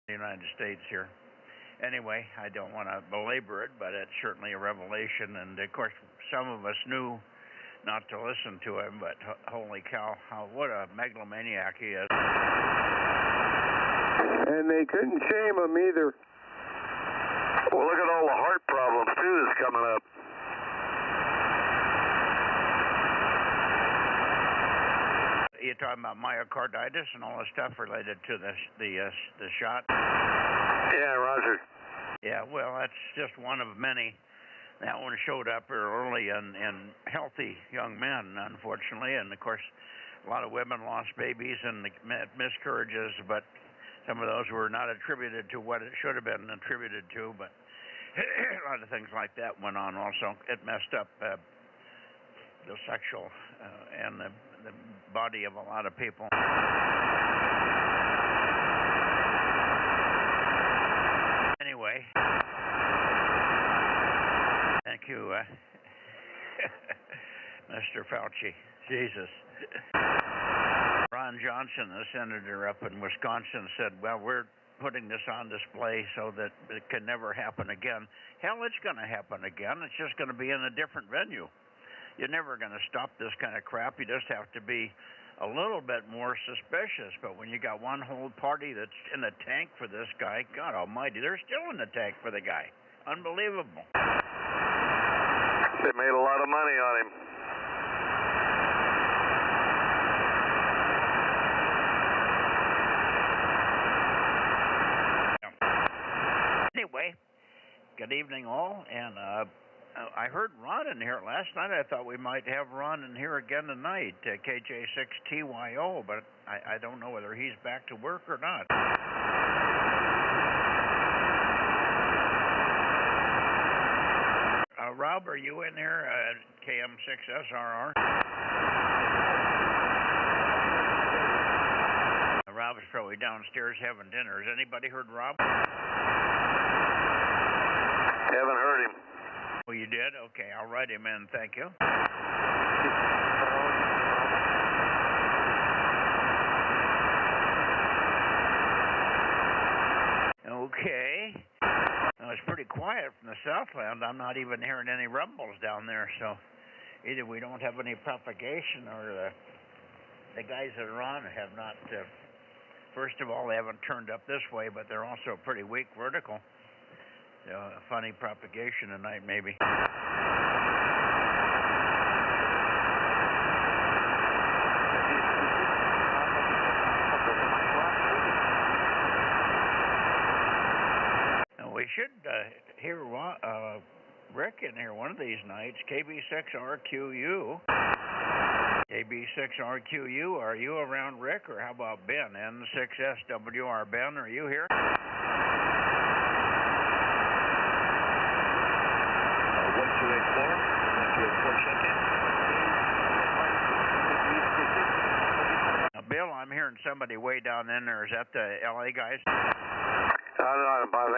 the United States here. Anyway, I don't want to belabor it, but it's certainly a revelation. And of course, some of us knew not to listen to him, but holy cow, what a megalomaniac he is. And they couldn't shame him either. Well, look at all the heart problems, too, that's coming up. You're talking about myocarditis and all the stuff related to the shot? Yeah, roger. Yeah, well, that's just one of many. That one showed up early in healthy young men, unfortunately, and of course, a lot of women lost babies and miscarriages, but some of those were not attributed to what it should have been attributed to, but a lot of things like that went on also. It messed up the sexual and the body of a lot of people. Anyway, thank you, Mr. Fauci. Jesus. Ron Johnson, the senator up in Wisconsin, said, well, we're putting this on display so that it can never happen again. Hell, it's going to happen again. It's just going to be in a different venue. You're never going to stop this kind of crap. You just have to be a little bit more suspicious. But when you got one whole party that's in the tank for this guy, God almighty, they're still in the tank for the guy. Unbelievable. They made a lot of money on him. Anyway, good evening all, and I heard Ron in here last night. I thought we might have Ron in here again tonight, KJ6TYO, but I don't know whether he's back to work or not. Rob, are you in there, KM6SRR? Rob's probably downstairs having dinner. Has anybody heard Rob? Haven't heard him. Oh, you did? Okay, I'll write him in. Thank you. Okay. Well, it's pretty quiet from the Southland. I'm not even hearing any rumbles down there, so either we don't have any propagation or the guys that are on have not, first of all, they haven't turned up this way, but they're also pretty weak vertical. A funny propagation tonight, maybe. Now, we should hear Rick in here one of these nights. KB6RQU. KB6RQU, are you around, Rick? Or how about Ben? N6SWR. Ben, are you here? Now, Bill, I'm hearing somebody way down in there. Is that the LA guys? My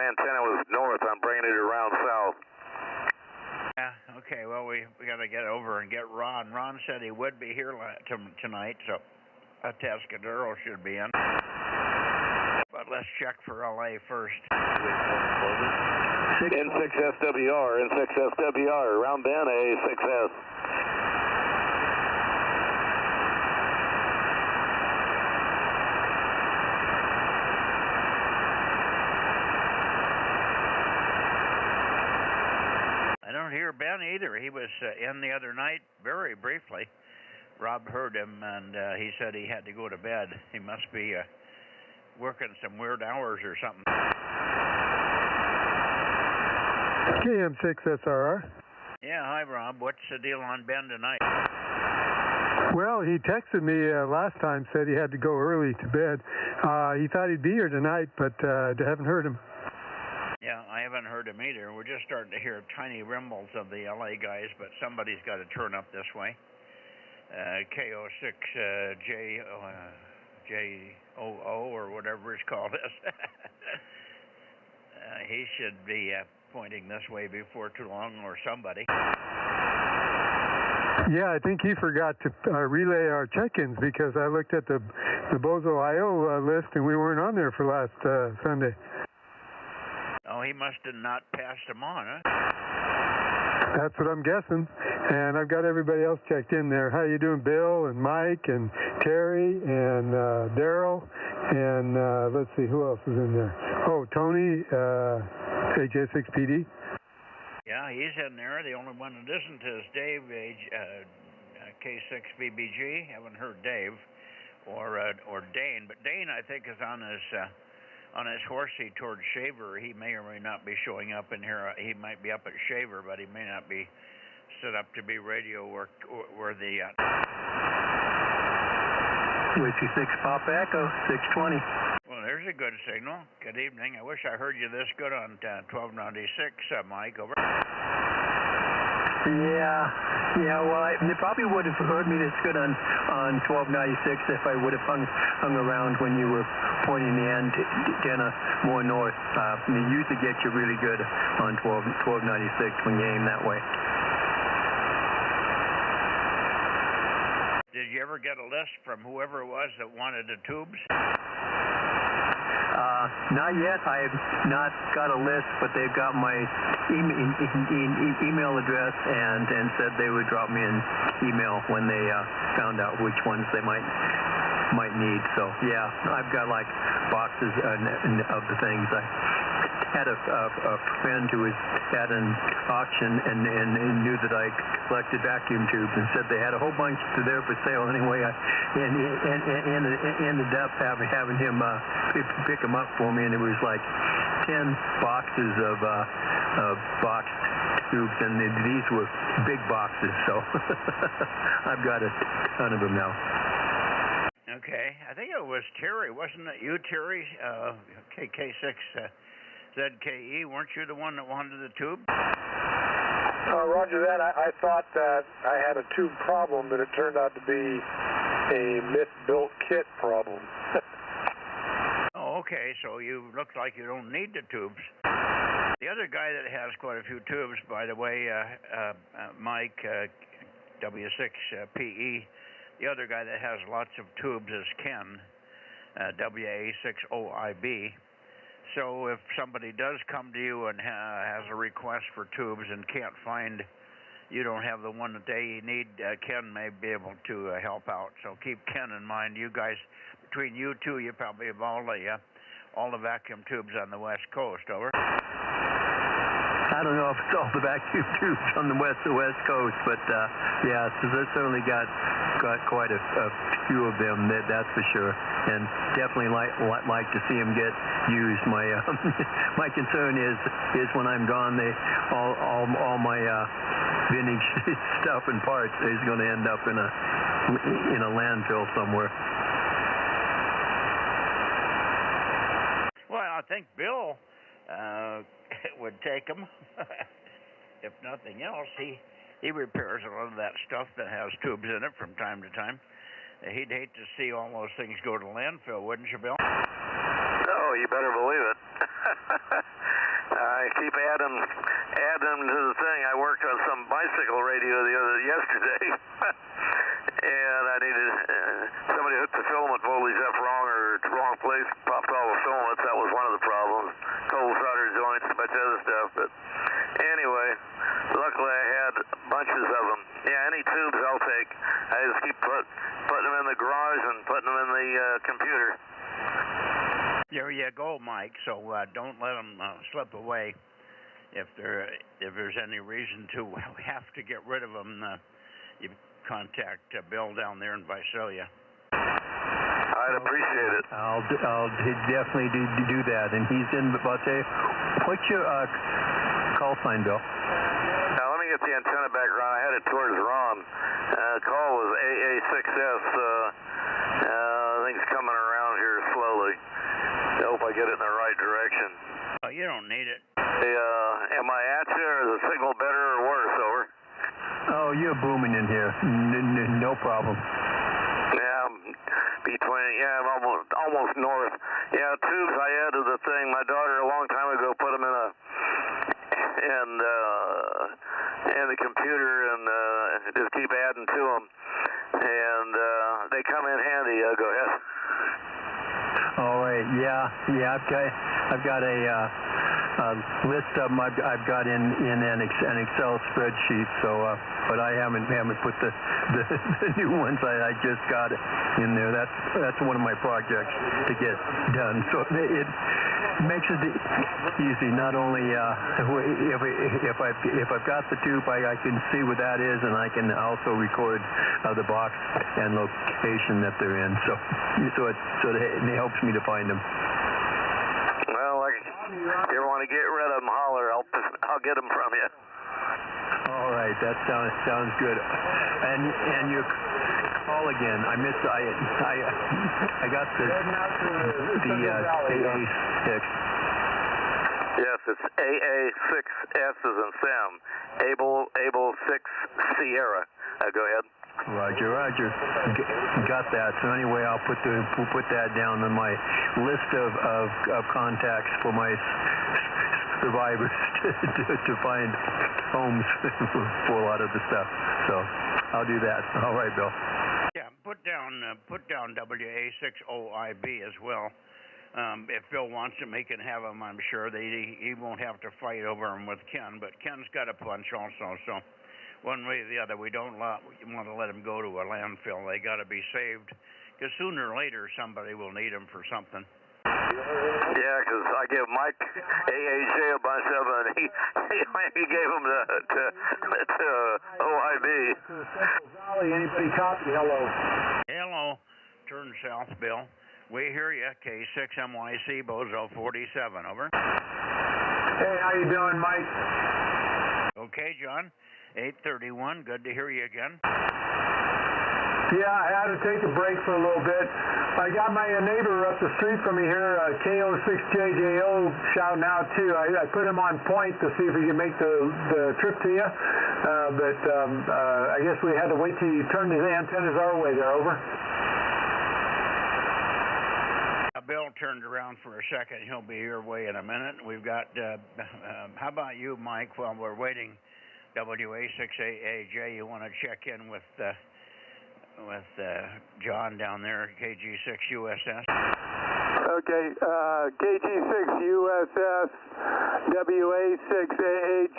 antenna was north. I'm bringing it around south. Yeah, okay. Well, we got to get over and get Ron. Ron said he would be here tonight, so a Tascadero should be in. But let's check for LA first. N6SWR, around Ben, A6S. I don't hear Ben either. He was in the other night very briefly. Rob heard him, and he said he had to go to bed. He must be working some weird hours or something. KM6SRR. Yeah, hi, Rob. What's the deal on Ben tonight? Well, he texted me last time, said he had to go early to bed. He thought he'd be here tonight, but haven't heard him. Yeah, I haven't heard him either. We're just starting to hear tiny rumbles of the LA guys, but somebody's got to turn up this way. KO6JOO or whatever it's called. He should be pointing this way before too long, or somebody. Yeah, I think he forgot to relay our check-ins, because I looked at the the Bozo IO list, and we weren't on there for last Sunday. Oh, he must have not passed them on, huh? That's what I'm guessing. And I've got everybody else checked in there. How you doing, Bill and Mike and Terry and Daryl and let's see, who else is in there? Oh, Tony, HA6PD. Yeah, he's in there. The only one that isn't is Dave, K6BBG. Haven't heard Dave or Dane, but Dane I think is on his horsey towards Shaver. He may or may not be showing up in here. He might be up at Shaver, but he may not be set up to be radio worthy yet. Whiskey 6 Pop Echo 620. Well, there's a good signal. Good evening. I wish I heard you this good on 1296, Mike. Over. Yeah. Well, they probably would have heard me this good on 1296 if I would have hung around when you were pointing the antenna more north. They usually get you really good on 1296 when you aim that way. Did you ever get a list from whoever it was that wanted the tubes? Not yet. I have not got a list, but they've got my email address and said they would drop me an email when they found out which ones they might need. So yeah, I've got like boxes of the things. I had a friend who was at an auction and knew that I collected vacuum tubes and said they had a whole bunch there for sale anyway. I ended up having him pick them up for me, and it was like 10 boxes of boxed tubes, and these were big boxes, so I've got a ton of them now. Okay, I think it was Terry, wasn't it you, Terry? KK6 ZKE, weren't you the one that wanted the tube? Roger that. I thought that I had a tube problem, but it turned out to be a misbuilt kit problem. Oh, okay, so you look like you don't need the tubes. The other guy that has quite a few tubes, by the way, Mike, W6PE, the other guy that has lots of tubes is Ken, WA6OIB. So if somebody does come to you and has a request for tubes and can't find, you don't have the one that they need, Ken may be able to help out. So keep Ken in mind. You guys, between you two, you probably have all the vacuum tubes on the West Coast. Over. I don't know if it's all the vacuum tubes on the West Coast, but yeah, so they certainly got quite a few of them. That's for sure, and definitely like to see them get used. My my concern is when I'm gone, all my vintage stuff and parts is going to end up in a landfill somewhere. Well, I think Bill would take them. If nothing else, he repairs a lot of that stuff that has tubes in it from time to time. He'd hate to see all those things go to landfill, wouldn't you, Bill? Oh, you better believe it. I keep adding to the thing. I worked on some bicycle radio yesterday, and I needed somebody hooked the filament voltage up wrong or wrong place, popped all the filaments. That was one of the problems. Cold solder joints, a bunch of other stuff. But anyway, luckily I had bunches of them. Yeah, any tubes I'll take. I just keep putting them in the garage and putting them in the computer. There you go, Mike. So don't let them slip away. If there's any reason to have to get rid of them, you contact Bill down there in Visalia. I'd appreciate it. I'll definitely do that. And he's in Visalia. What's your call sign, Bill? Now let me get the antenna back around. I had it towards Ron. Call was AA6S. I think it's coming around here slowly. I hope I get it in the right direction. Oh, you don't need it. Am I at you, or is the signal better or worse? Over. Oh, you're booming in here. No problem. Yeah, I'm almost north. Yeah, tubes I added the thing. My daughter a long time ago put them in the computer and just keep adding to them, and they come in handy. Go ahead. Okay, yeah, I've got a list of them. I've got in an Excel spreadsheet. So, but I haven't put the new ones I just got in there. That's one of my projects to get done. So it makes it easy. Not only if I've got the tube, I can see what that is, and I can also record the box and location that they're in. So it helps me to find them. Well, if you ever want to get rid of them, holler. I'll get them from you. All right, that sounds good. And you call again. I missed. I got the AA6. Yes, it's AA6S as in Sam. Able 6 Sierra. Go ahead. Roger. Got that. So anyway, I'll put that down on my list of contacts for my survivors to find homes for a lot of the stuff. So I'll do that. All right, Bill. Yeah, put down WA6OIB as well. If Bill wants him, he can have him. I'm sure that he won't have to fight over him with Ken, but Ken's got a punch also. So one way or the other, we don't want to let them go to a landfill. They got to be saved, because sooner or later somebody will need them for something. Yeah, because I give Mike AAJ a bunch of them, and he gave them to OIB. Valley, anybody copy? Hello. Hello. Turn south, Bill. We hear you. K6MYC, Bozo 47, over. Hey, how you doing, Mike? Okay, John. 831. Good to hear you again. Yeah, I had to take a break for a little bit. I got my neighbor up the street from me here, KO6JJO, shouting out too. I put him on point to see if he could make the trip to you, but I guess we had to wait till you turned his antennas our way there, over. Bill turned around for a second. He'll be your way in a minute. We've got, how about you, Mike, while we're waiting? WA6AAJ, you want to check in with John down there at KG6USS? Okay, KG6USS, WA6AAJ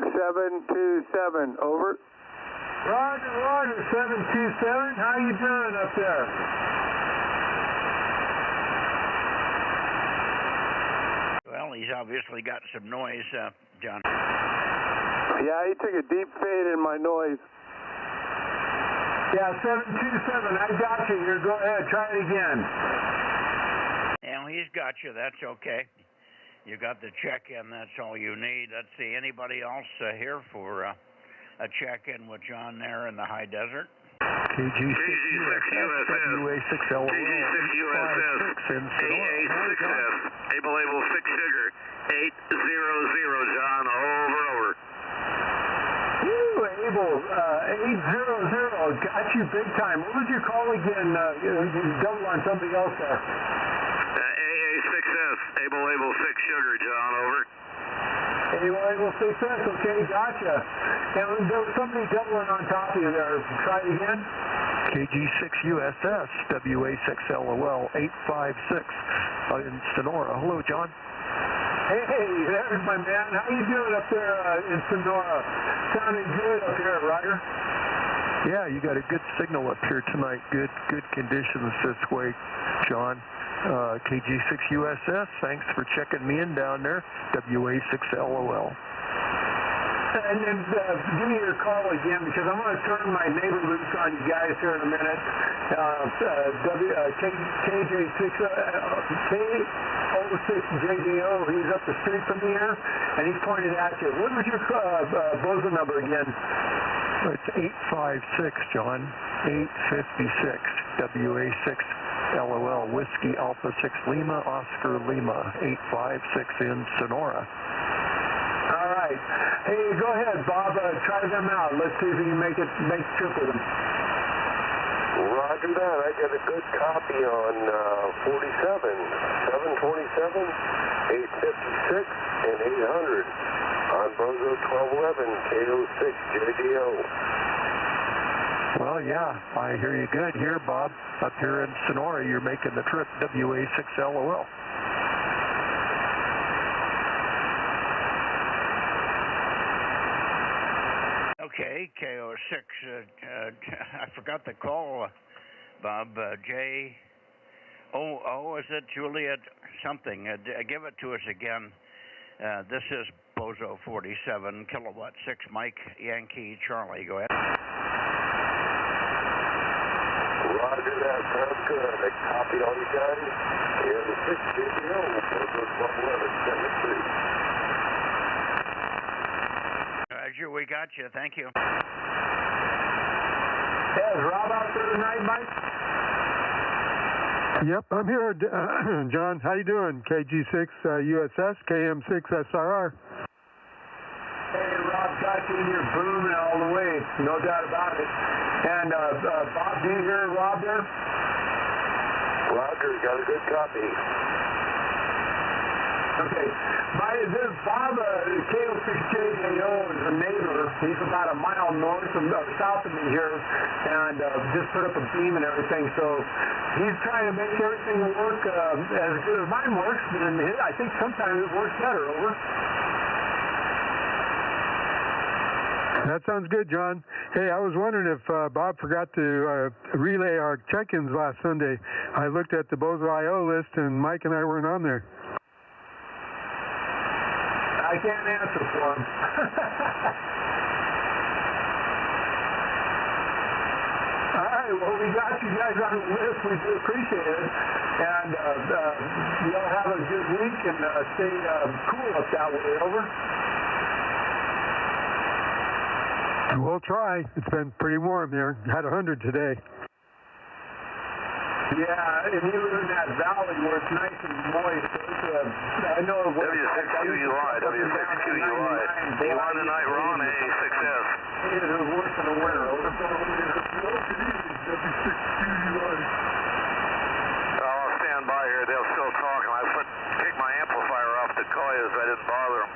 727, over. Roger, 727. How you doing up there? Well, he's obviously got some noise, John. Yeah, he took a deep fade in my noise. Yeah, 727, I got you here. Go ahead, try it again. Well, he's got you. That's okay. You got the check-in. That's all you need. Let's see. Anybody else here for a check-in with John there in the high desert? KG6USS, WA6LOL, KG6USS, AA6S, Able 6 Sugar, 800, John, over. Able, 800, got you big time. What was your call again? You double on somebody else there. AA6S, Able 6 Sugar, John, over. Able 6S, okay, gotcha. And there was somebody doubling on top of you there. Try it again. KG6USS, WA6LOL, 856 in Sonora. Hello, John. Hey, there's my man. How you doing up there in Sonora? Sounding good up here, Roger. Yeah, you got a good signal up here tonight. Good conditions this way, John. KG6USS, thanks for checking me in down there. WA6LOL. And give me your call again, because I'm going to turn my neighbor loose on you guys here in a minute. K06JJO, he's up the street from here, and he's pointed at you. What was your Bozo number again? It's 856, John. 856, WA6 LOL, Whiskey Alpha 6 Lima, Oscar Lima, 856 in Sonora. All right. Hey, go ahead, Bob. Try them out. Let's see if you can make a trip with them. Roger that. I got a good copy on 47, 727, 856, and 800 on Bozo 1211, KO6JDO. Well, yeah, I hear you good here, Bob. Up here in Sonora, you're making the trip WA6LOL. Okay, KO6. I forgot the call, Bob. J-O-O, is it Juliet something? Give it to us again. This is Bozo 47, kilowatt 6, Mike, Yankee, Charlie. Go ahead. Roger that. Sounds good. I copy all you guys. Here the 6 JPO, Bozo 111, 73. Roger, we got you. Thank you. Yeah, is Rob out there tonight, Mike? Yep, I'm here, John. How you doing? KG6 USS, KM6 SRR. Hey, Rob, got you in your boom all the way, no doubt about it. And Bob, do you hear Rob there? Roger, got a good copy. Okay. This Bob, KO6JAO is a neighbor. He's about a mile north of south of me here, and just put up a beam and everything. So he's trying to make everything work as good as mine works, and I think sometimes it works better. Over. That sounds good, John. Hey, I was wondering if Bob forgot to relay our check-ins last Sunday. I looked at the Bozo IO list, and Mike and I weren't on there. I can't answer for him. All right, well, we got you guys on the list. We do appreciate it. And y'all have a good week and stay cool up that way. Over. We'll try. It's been pretty warm there. Had 100 today. Yeah, and you live in that valley where it's nice and moist. I know what W6QUI, W6QUI. D1 tonight, Ron, A6S. It is worse than the winter. Over. I'll stand by here. They'll still talk, and I kicked my amplifier off to call you so I didn't bother them.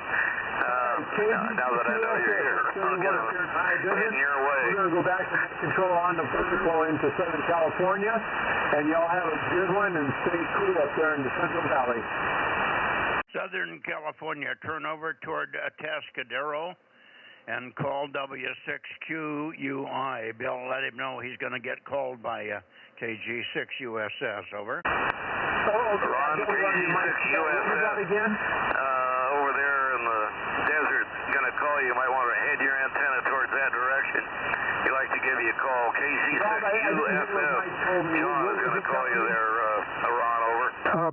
Now that I know you're here, I'll get in your way. We're going to go back to control on the vertical into Southern California, and y'all have a good one and stay cool up there in the Central Valley. Southern California, turn over toward Atascadero and call W6QUI. Bill, let him know he's going to get called by KG6 USS. Over. Oh, okay. Ron, KG6 USS. Again? Over there in the desert, going to call you. You might want to head your antenna towards that direction. He'd like to give you a call. KG6 USS. John is going to call you there, Ron, over.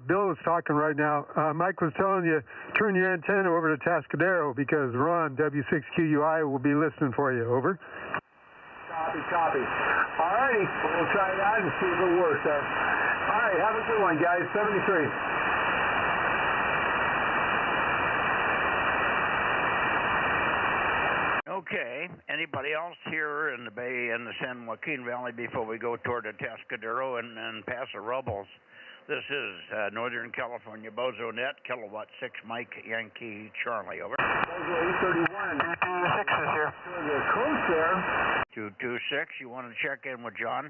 Bill is talking right now. Mike was telling you, turn your antenna over to Atascadero because Ron, W6QUI, will be listening for you. Over. Copy. All righty. We'll try that and see if it works. All right. Have a good one, guys. 73. Okay. Anybody else here in the Bay in the San Joaquin Valley before we go toward Atascadero and Paso Robles? This is Northern California Bozo Net, kilowatt 6, Mike, Yankee, Charlie. Over. Bozo 831. 226 is here. The coast there. 226. You want to check in with John?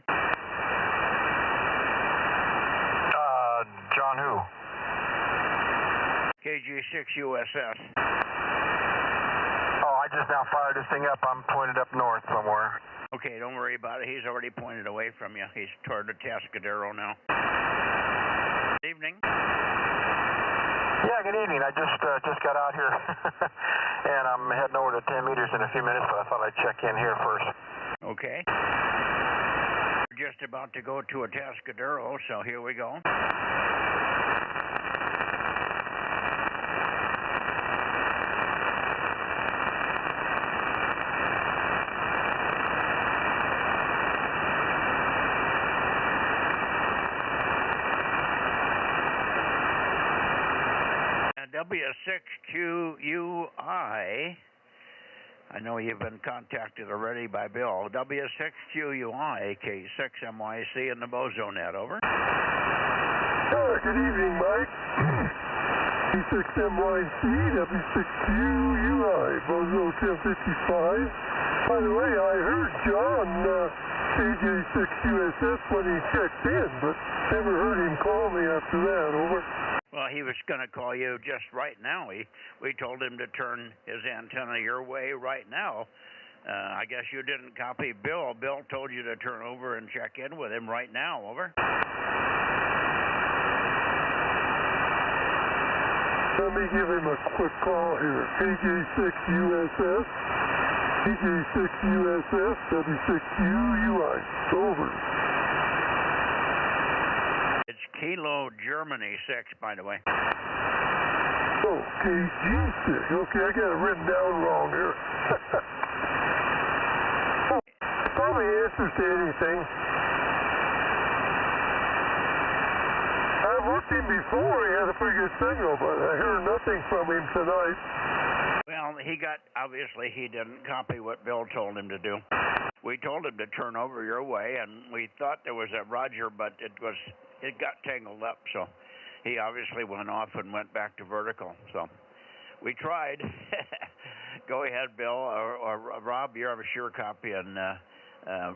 John who? KG6 USS. Oh, I just now fired this thing up. I'm pointed up north somewhere. Okay, don't worry about it. He's already pointed away from you. He's toward Atascadero now. Good evening. Yeah, good evening. I just got out here, and I'm heading over to 10 meters in a few minutes, but I thought I'd check in here first. Okay. We're just about to go to Atascadero, so here we go. W6QUI, I know you've been contacted already by Bill. W6QUI, K6MYC in the Bozo Net. Over. Good evening, Mike. K6MYC, W6QUI, Bozo 1055. By the way, I heard John KJ6USS when he checked in, but never heard him call me after that. Over. Well, he was going to call you just right now. We told him to turn his antenna your way right now. I guess you didn't copy Bill. Bill told you to turn over and check in with him right now. Over. Let me give him a quick call here. KJ6USS, KJ6USS, W6UI. Over. It's Kilo Germany 6, by the way. Oh, KG6. Okay, I got it written down wrong here. Probably answers to anything. I've worked him before. He had a pretty good signal, but I heard nothing from him tonight. Well, obviously he didn't copy what Bill told him to do. We told him to turn over your way, and we thought there was a Roger, but it got tangled up, so he obviously went off and went back to vertical. So we tried. Go ahead, Bill, or Rob, you have a sure copy, and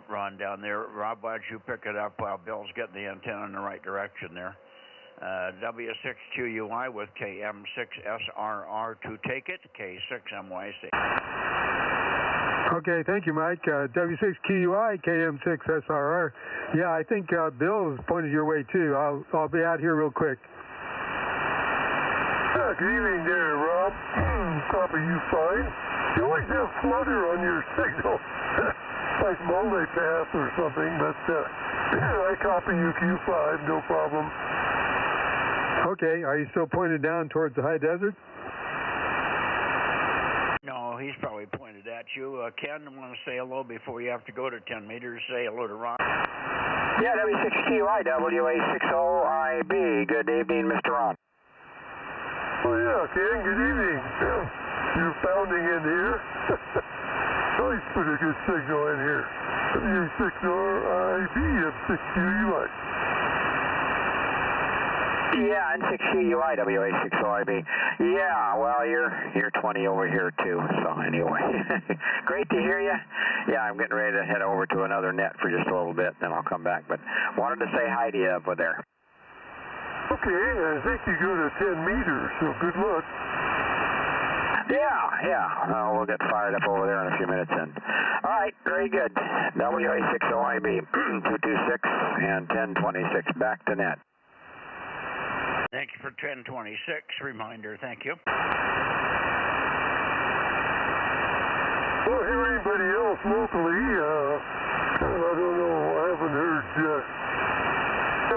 Ron down there. Rob, why don't you pick it up while Bill's getting the antenna in the right direction there. W6QUI with KM6SRR to take it, K6MYC. Okay, thank you, Mike. W6QUI, KM6SRR. Yeah, I think Bill is pointed your way, too. I'll be out here real quick. Good evening there, Rob. Copy you fine. You always have flutter on your signal. Like multipath or something, but I copy you Q5, no problem. Okay, are you still pointed down towards the high desert? No, he's probably pointed at you. Ken, I want to say hello before you have to go to 10 meters. Say hello to Ron. Yeah, W6QI, WA60IB. Good evening, Mr. Ron. Oh, yeah, Ken, good evening. You're pounding in here. Nice, put a good signal in here. W6RIB, M6QUI. Yeah, N6QUI, WA60IB. Yeah, well, you're 20 over here, too, so anyway. Great to hear you. Yeah, I'm getting ready to head over to another net for just a little bit, then I'll come back, but wanted to say hi to you up there. Okay, I think you go to 10 meters, so good luck. Yeah. We'll get fired up over there in a few minutes then. All right, very good. WA60IB, 226 and 1026, back to net. Thank you for 1026. Reminder, thank you. Well, hear anybody else locally? I don't know. I haven't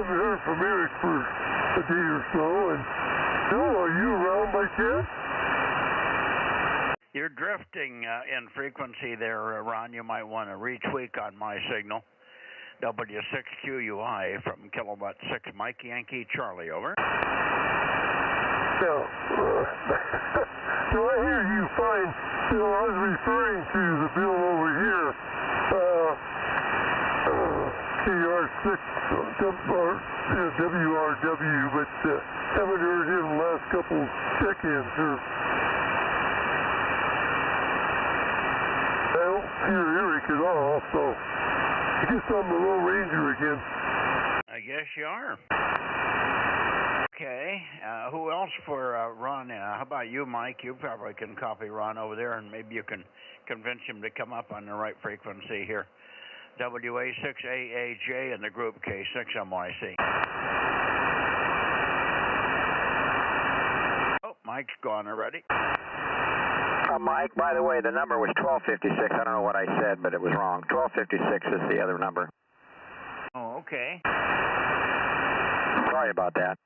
heard from Eric for a day or so. And Bill, are you around by chance? You're drifting in frequency there, Ron. You might want to retweak on my signal. W6QUI from kilowatt 6 Mike Yankee Charlie, over. No. So I hear you fine. I was referring to the bill over here. KR6 WRW, but haven't heard him the last couple check-ins here. I don't hear Eric at all, so I guess I'm the Low Ranger again. I guess you are. Okay. Who else for Ron? How about you, Mike? You probably can copy Ron over there, and maybe you can convince him to come up on the right frequency here. WA6AAJ and the group K6MYC. Oh, Mike's gone already. Mike, by the way, the number was 1256. I don't know what I said, but it was wrong. 1256 is the other number. Oh, okay. Sorry about that.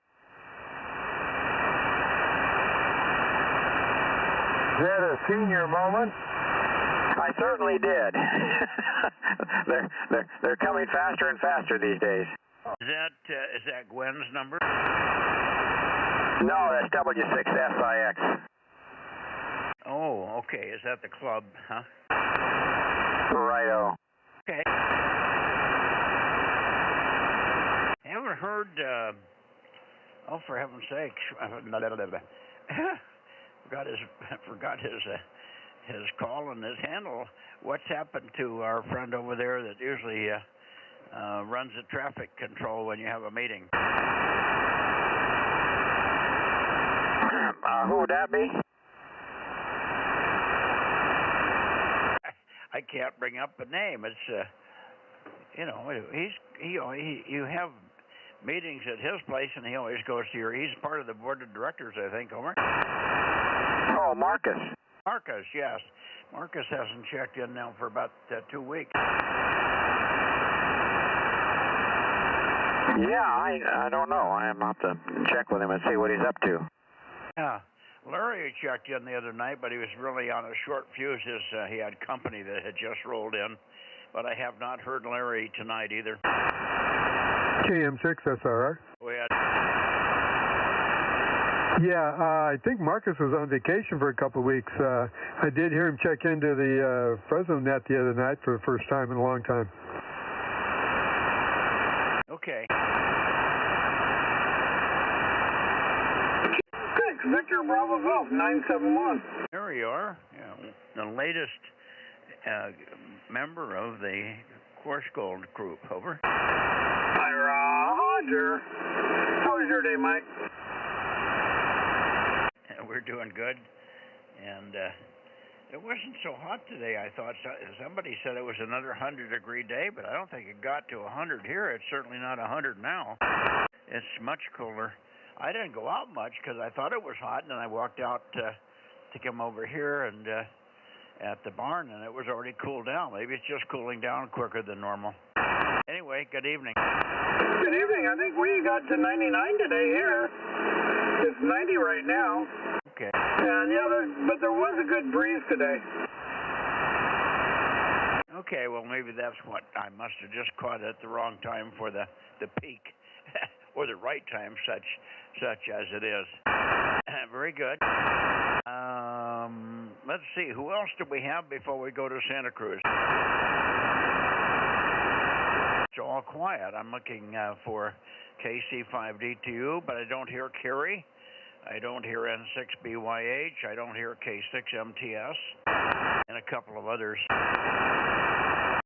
Is that a senior moment? I certainly did. They're coming faster and faster these days. Is that Gwen's number? No, that's W6SIX. Oh, okay. Is that the club, huh? Righto. Okay. Haven't heard, oh, for heaven's sakes, forgot his his call and his handle. What's happened to our friend over there that usually runs the traffic control when you have a meeting? Who would that be? I can't bring up a name. It's you have meetings at his place, and he always goes to your. He's part of the board of directors, I think. Homer. Oh, Marcus. Marcus, yes. Marcus hasn't checked in now for about 2 weeks. Yeah, I don't know. I have to check with him and see what he's up to. Yeah. Larry checked in the other night, but he was really on a short fuse. He had company that had just rolled in, but I have not heard Larry tonight either. KM6 SRR. We had. Yeah, I think Marcus was on vacation for a couple of weeks. I did hear him check into the Bozo Net the other night for the first time in a long time. Okay. Victor Bravo Golf 971. There you are. Yeah, the latest member of the Course Gold group. Over. Hi, Roger. How was your day, Mike? We're doing good, and it wasn't so hot today. I thought somebody said it was another 100-degree day, but I don't think it got to 100 here. It's certainly not 100 now. It's much cooler. I didn't go out much because I thought it was hot, and then I walked out to come over here and at the barn, and it was already cooled down. Maybe it's just cooling down quicker than normal. Anyway, good evening. Good evening. I think we got to 99 today here. It's 90 right now. Okay. And but there was a good breeze today. Okay, well maybe that's what I must have just caught at the wrong time for the peak, or the right time, such as it is. Very good. Let's see, who else do we have before we go to Santa Cruz? It's all quiet. I'm looking for KC5DTU, but I don't hear Kerry. I don't hear N6BYH. I don't hear K6MTS, and a couple of others.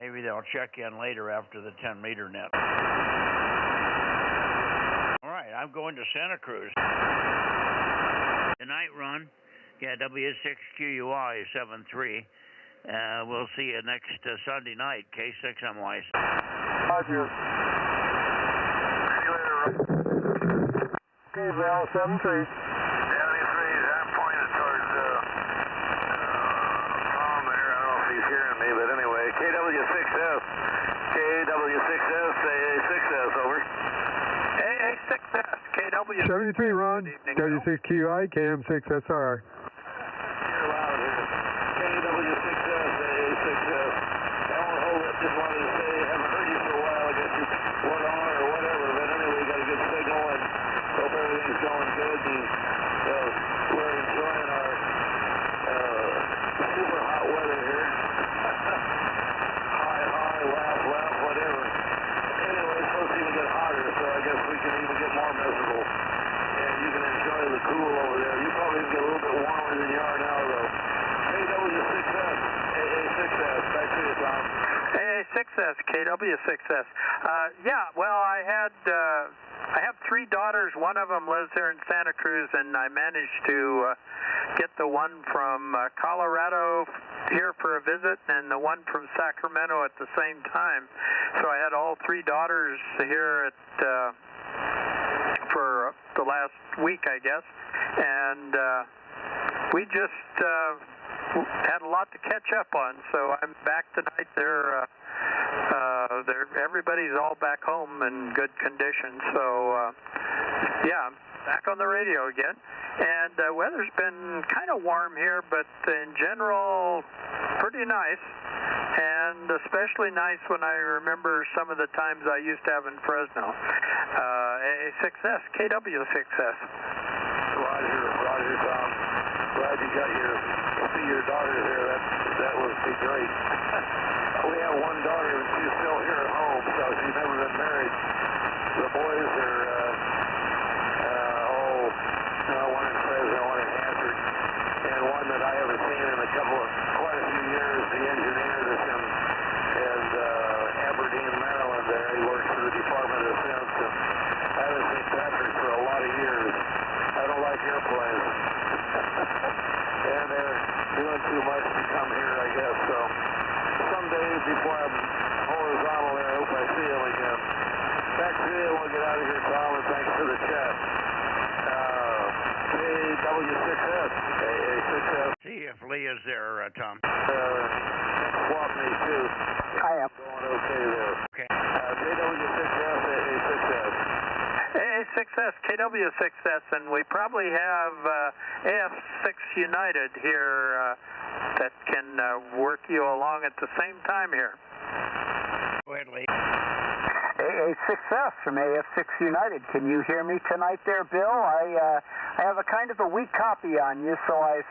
Maybe they'll check in later after the 10-meter net. All right, I'm going to Santa Cruz. The night run, yeah, W6QUI 73. We'll see you next Sunday night, K6MY. Roger. Okay, Val 73. 73, I'm pointed towards Tom there. I don't know if he's hearing me, but anyway, KW6S. KW6S, AA6S, over. AA6S, KW. 73, Ron. W6QI, KM6SR. You're loud here. KW6S, AA6S. Alan Holt, just wanted to say, haven't heard you for a while. I guess you went on or whatever, but anyway, you got a good signal and hope everything's going good. And we're enjoying our super hot weather here. High, laugh, whatever. Anyway, it's supposed to even get hotter, so I guess we can even get more miserable. And you can enjoy the cool over there. You probably can get a little bit warmer than you are now, though. KW6S, AA6S, back to you, Tom. AA6S, KW6S. Yeah, well, I have 3 daughters. One of them lives here in Santa Cruz, and I managed to get the one from Colorado here for a visit and the one from Sacramento at the same time. So I had all 3 daughters here for the last week, I guess. And we just had a lot to catch up on. So I'm back tonight. Everybody's all back home in good condition. So, yeah, I'm back on the radio again. And weather's been kind of warm here, but in general, pretty nice. And especially nice when I remember some of the times I used to have in Fresno. AA6S, KW6S. Roger, Tom. Glad you got your daughter there. That would be great. We have one daughter, and she's still here at home, so she's never been married. The boys are, one in Fresno, one in Hanford, and one that I haven't seen in a couple of get out of here, Tom, and thanks for the chat. KW6S, AA6S. See if Lee is there, Tom. Swap me, too. I am. Going okay there. Okay. KW6S, AA6S. AA6S, KW6S, and we probably have AF6 United here that can work you along at the same time here. Go ahead, Lee. AA6S from AF6 United. Can you hear me tonight there, Bill? I have a kind of a weak copy on you, so I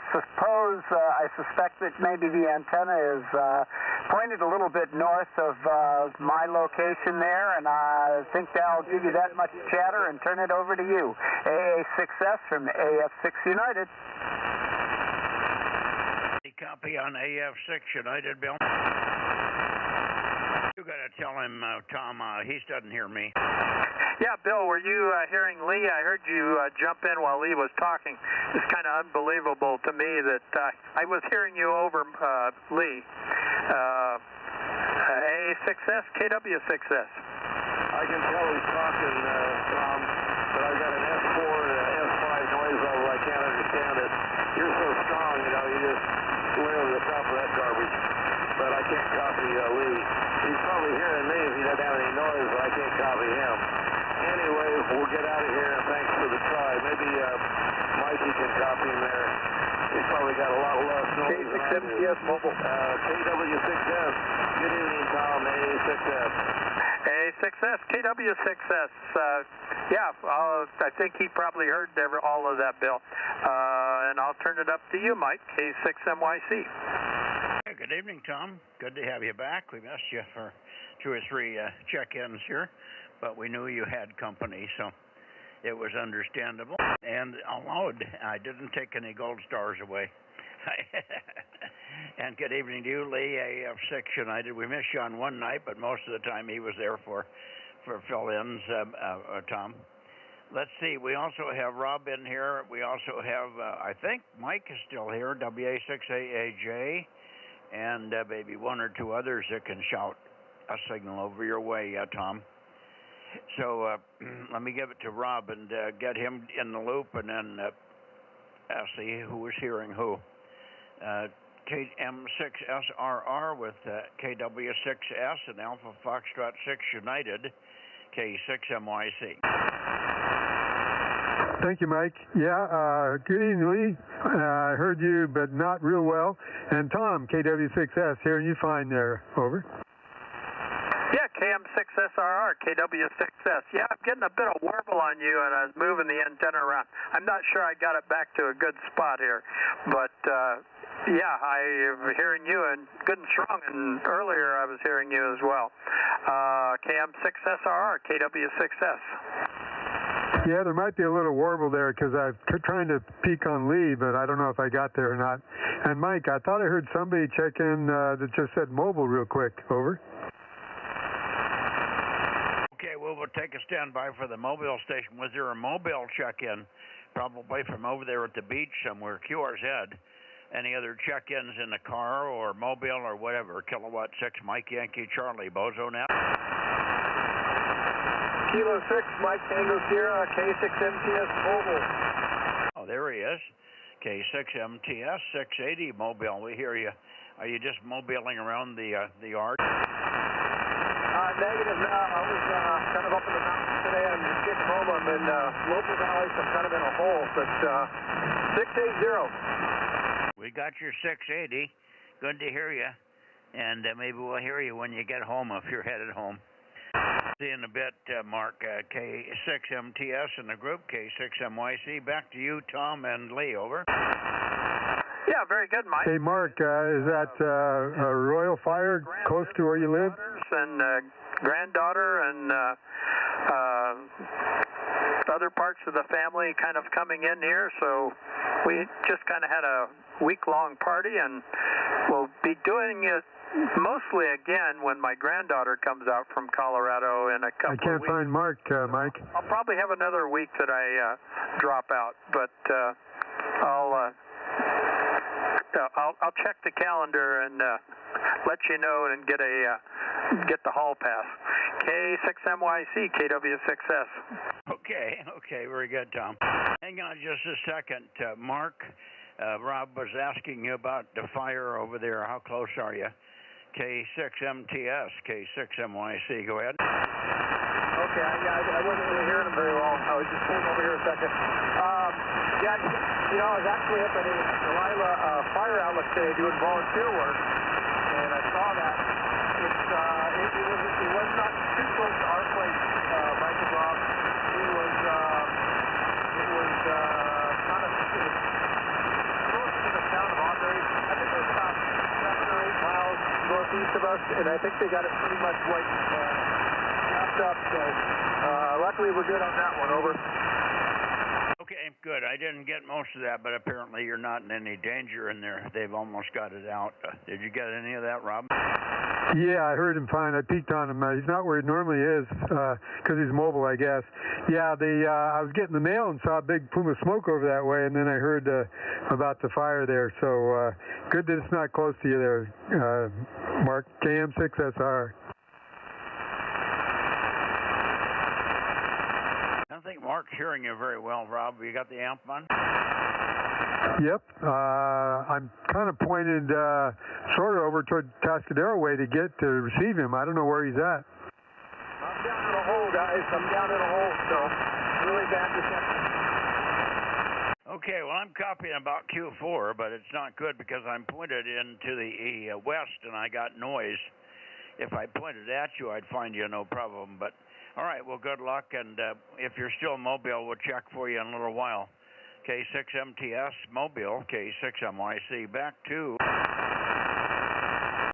suspect that maybe the antenna is pointed a little bit north of my location there, and I think I'll give you that much chatter and turn it over to you. AA6S from AF6 United. Copy on AF6 United, Bill. You got to tell him, Tom, he doesn't hear me. Yeah, Bill, were you hearing Lee? I heard you jump in while Lee was talking. It's kind of unbelievable to me that I was hearing you over Lee. AA6S, KW6S. I can tell he's talking, Tom, but I've got an S4 and an S5 noise level. I can't understand it. You're so strong, you know, you just way over the top of that garbage. But I can't copy Lee. He's probably hearing me if he doesn't have any noise, but I can't copy him. Anyway, we'll get out of here, and thanks for the try. Maybe Mikey can copy him there. He's probably got a lot less noise. K6MTS Mobile. KW6S. Good evening, Tom. AA6S. AA6S, KW6S. Yeah, I think he probably heard all of that, Bill. And I'll turn it up to you, Mike, K6MYC. Hey, good evening, Tom. Good to have you back. We missed you for 2 or 3 check-ins here, but we knew you had company, so it was understandable and allowed. I didn't take any gold stars away. And good evening to you, Lee, AF6 United. We missed you on one night, but most of the time he was there for fill-ins, Tom. Let's see. We also have Rob in here. We also have, I think Mike is still here, WA6AAJ, and maybe 1 or 2 others that can shout a signal over your way, Tom. So let me give it to Rob and get him in the loop, and then see who is hearing who. KM6SRR with KW6S and Alpha Foxtrot 6 United, K6MYC. Thank you, Mike. Yeah, good evening, Lee. I heard you, but not real well. And Tom, KW6S, hearing you fine there. Over. Yeah, KM6SRR, KW6S. Yeah, I'm getting a bit of warble on you, and I was moving the antenna around. I'm not sure I got it back to a good spot here, but yeah, I'm hearing you and good and strong, and earlier I was hearing you as well. KM6SRR, KW6S. Yeah, there might be a little warble there because I'm trying to peek on Lee, but I don't know if I got there or not. And Mike, I thought I heard somebody check in that just said mobile real quick. Over. Okay, well, we'll take a standby for the mobile station. Was there a mobile check-in, probably from over there at the beach somewhere, QRZ? Any other check-ins in the car or mobile or whatever? Kilowatt 6, Mike Yankee Charlie, Bozo Net. Kilo 6, Mike Tango Sierra, K6MTS Mobile. Oh, there he is. K6MTS 680 Mobile. We hear you. Are you just mobiling around the yard? Negative now. I was kind of up in the mountains today. I'm just getting home. I'm in Local Valley, so I'm kind of in a hole. But 680. We got your 680. Good to hear you. And maybe we'll hear you when you get home if you're headed home. See you in a bit, Mark. K6MTS in the group, K6MYC. Back to you, Tom and Lee. Over. Yeah, very good, Mike. Hey, Mark, is that a Royal Fire close to where you live? And granddaughter and other parts of the family kind of coming in here, so we just kind of had a week-long party, and we'll be doing it mostly again when my granddaughter comes out from Colorado in a couple of weeks. I can't find Mark, Mike. I'll probably have another week that I drop out, but I'll check the calendar and let you know and get the hall pass. K6MYC, KW6S. Okay, very good, Tom. Hang on just a second. Mark, Rob was asking you about the fire over there. How close are you? K6MTS, K6MYC, go ahead. Okay, I wasn't really hearing him very well. I was just pulling over here a second. Yeah, I was actually up at a Delilah fire outlet today doing volunteer work, and I saw that. It was not too close to our place, Mike and Rob. It was kind of close to the town of Aubrey. I think it was about 7 or 8 miles northeast of us, and I think they got it pretty much wrapped up. So luckily we're good on that one. Over. Okay, good. I didn't get most of that, but apparently you're not in any danger in there. They've almost got it out. Did you get any of that, Rob? Yeah, I heard him fine. I peeked on him. He's not where he normally is because he's mobile, I guess. Yeah, I was getting the mail and saw a big plume of smoke over that way, and then I heard about the fire there. So good that it's not close to you there, Mark. KM6SR. I don't think Mark's hearing you very well, Rob. You got the amp on? Yep. I'm kind of pointed sort of over toward Tascadero way to get to receive him. I don't know where he's at. I'm down in a hole, guys. I'm down in a hole, so really bad reception. Okay, well, I'm copying about Q4, but it's not good because I'm pointed into the west and I got noise. If I pointed at you, I'd find you no problem. But all right, well, good luck, and if you're still mobile, we'll check for you in a little while. K6MTS Mobile, K6MYC. Back to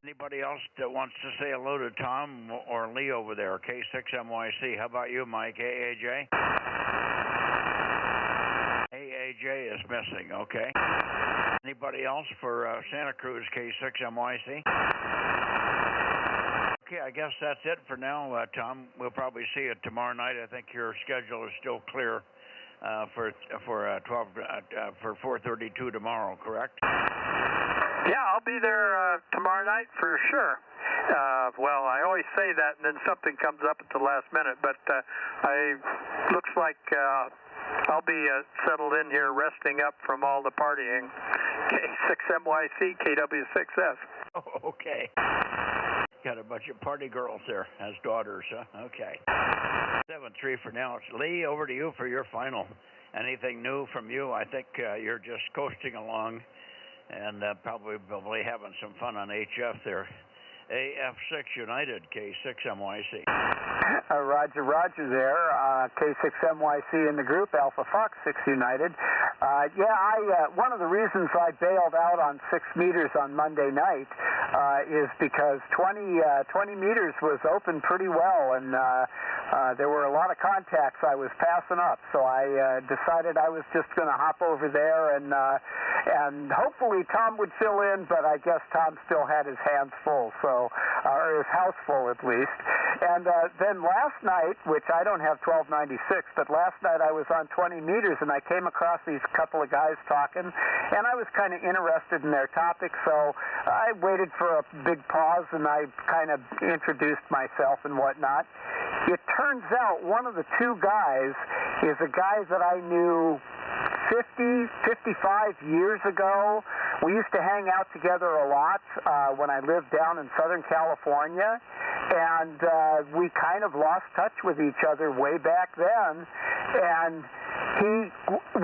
anybody else that wants to say hello to Tom or Lee over there. K6MYC. How about you, Mike? AAJ? AAJ is missing. Okay. Anybody else for Santa Cruz K6MYC? Okay, I guess that's it for now, Tom. We'll probably see you tomorrow night. I think your schedule is still clear for 4:32 tomorrow, correct? Yeah, I'll be there tomorrow night for sure. Well, I always say that, and then something comes up at the last minute. But looks like I'll be settled in here, resting up from all the partying. K6MYC, KW6S. Oh, okay. Got a bunch of party girls there as daughters, huh? Okay. 7-3 for now. It's Lee, over to you for your final. Anything new from you? I think you're just coasting along and probably having some fun on HF there. AF6 United, K6MYC. Roger there. K6MYC in the group, Alpha Fox 6 United. One of the reasons I bailed out on 6 meters on Monday night is because 20 meters was open pretty well, and there were a lot of contacts I was passing up. So I decided I was just going to hop over there, and hopefully Tom would fill in, but I guess Tom still had his hands full, or his house full at least. And then last night, which I don't have 1296, but last night I was on 20 meters, and I came across these couple of guys talking, and I was kind of interested in their topic, so I waited for a big pause, and I kind of introduced myself and whatnot. It turns out one of the two guys is a guy that I knew 55 years ago. We used to hang out together a lot when I lived down in Southern California, and we kind of lost touch with each other way back then. And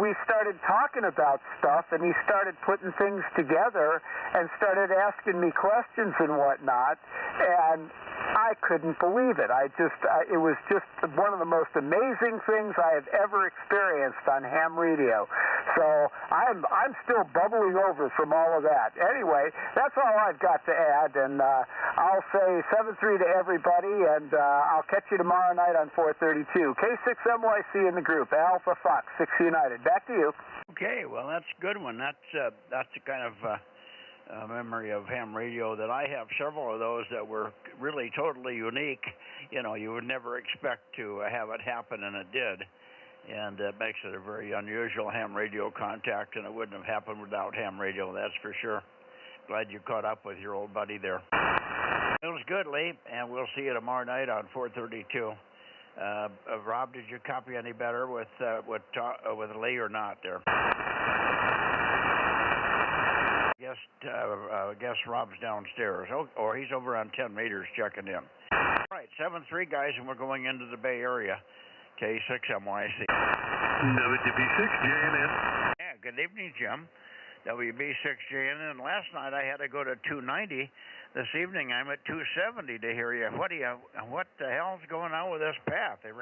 we started talking about stuff, and he started putting things together and started asking me questions and whatnot, and I couldn't believe it. It was just one of the most amazing things I have ever experienced on ham radio. So I'm still bubbling over from all of that. Anyway, that's all I've got to add, and I'll say 7-3 to everybody, and I'll catch you tomorrow night on 432. K6MYC in the group, Alpha Fox 6 United. Back to you. Okay, well, that's a good one. That's the kind of memory of ham radio that I have. Several of those that were really totally unique. You know, you would never expect to have it happen, and it did. And it makes it a very unusual ham radio contact, and it wouldn't have happened without ham radio, that's for sure. Glad you caught up with your old buddy there. It was good, Lee, and we'll see you tomorrow night on 432. Rob, did you copy any better with Lee or not there? I guess Rob's downstairs, or he's over on 10 meters checking in. All right, 7-3 guys, and we're going into the Bay Area. K6MYC. WB6JNN. Yeah, good evening, Jim. WB6JNN. Last night I had to go to 290. This evening I'm at 270 to hear you. What the hell's going on with this path? It's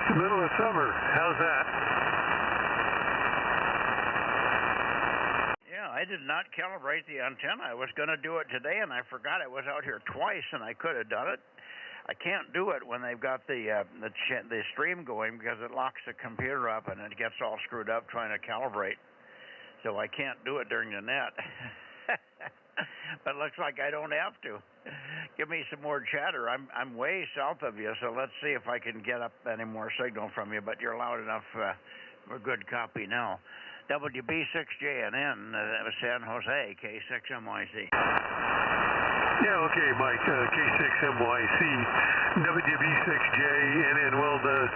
the middle of summer. How's that? Yeah, I did not calibrate the antenna. I was going to do it today, and I forgot I was out here twice, and I could have done it. I can't do it when they've got the stream going because it locks the computer up and it gets all screwed up trying to calibrate. So I can't do it during the net. But it looks like I don't have to. Give me some more chatter. I'm way south of you, so let's see if I can get up any more signal from you. But you're loud enough for a good copy now. WB6JNN, San Jose, K6MYC. Yeah, okay, Mike, K6MYC, WB6JNN. Well, the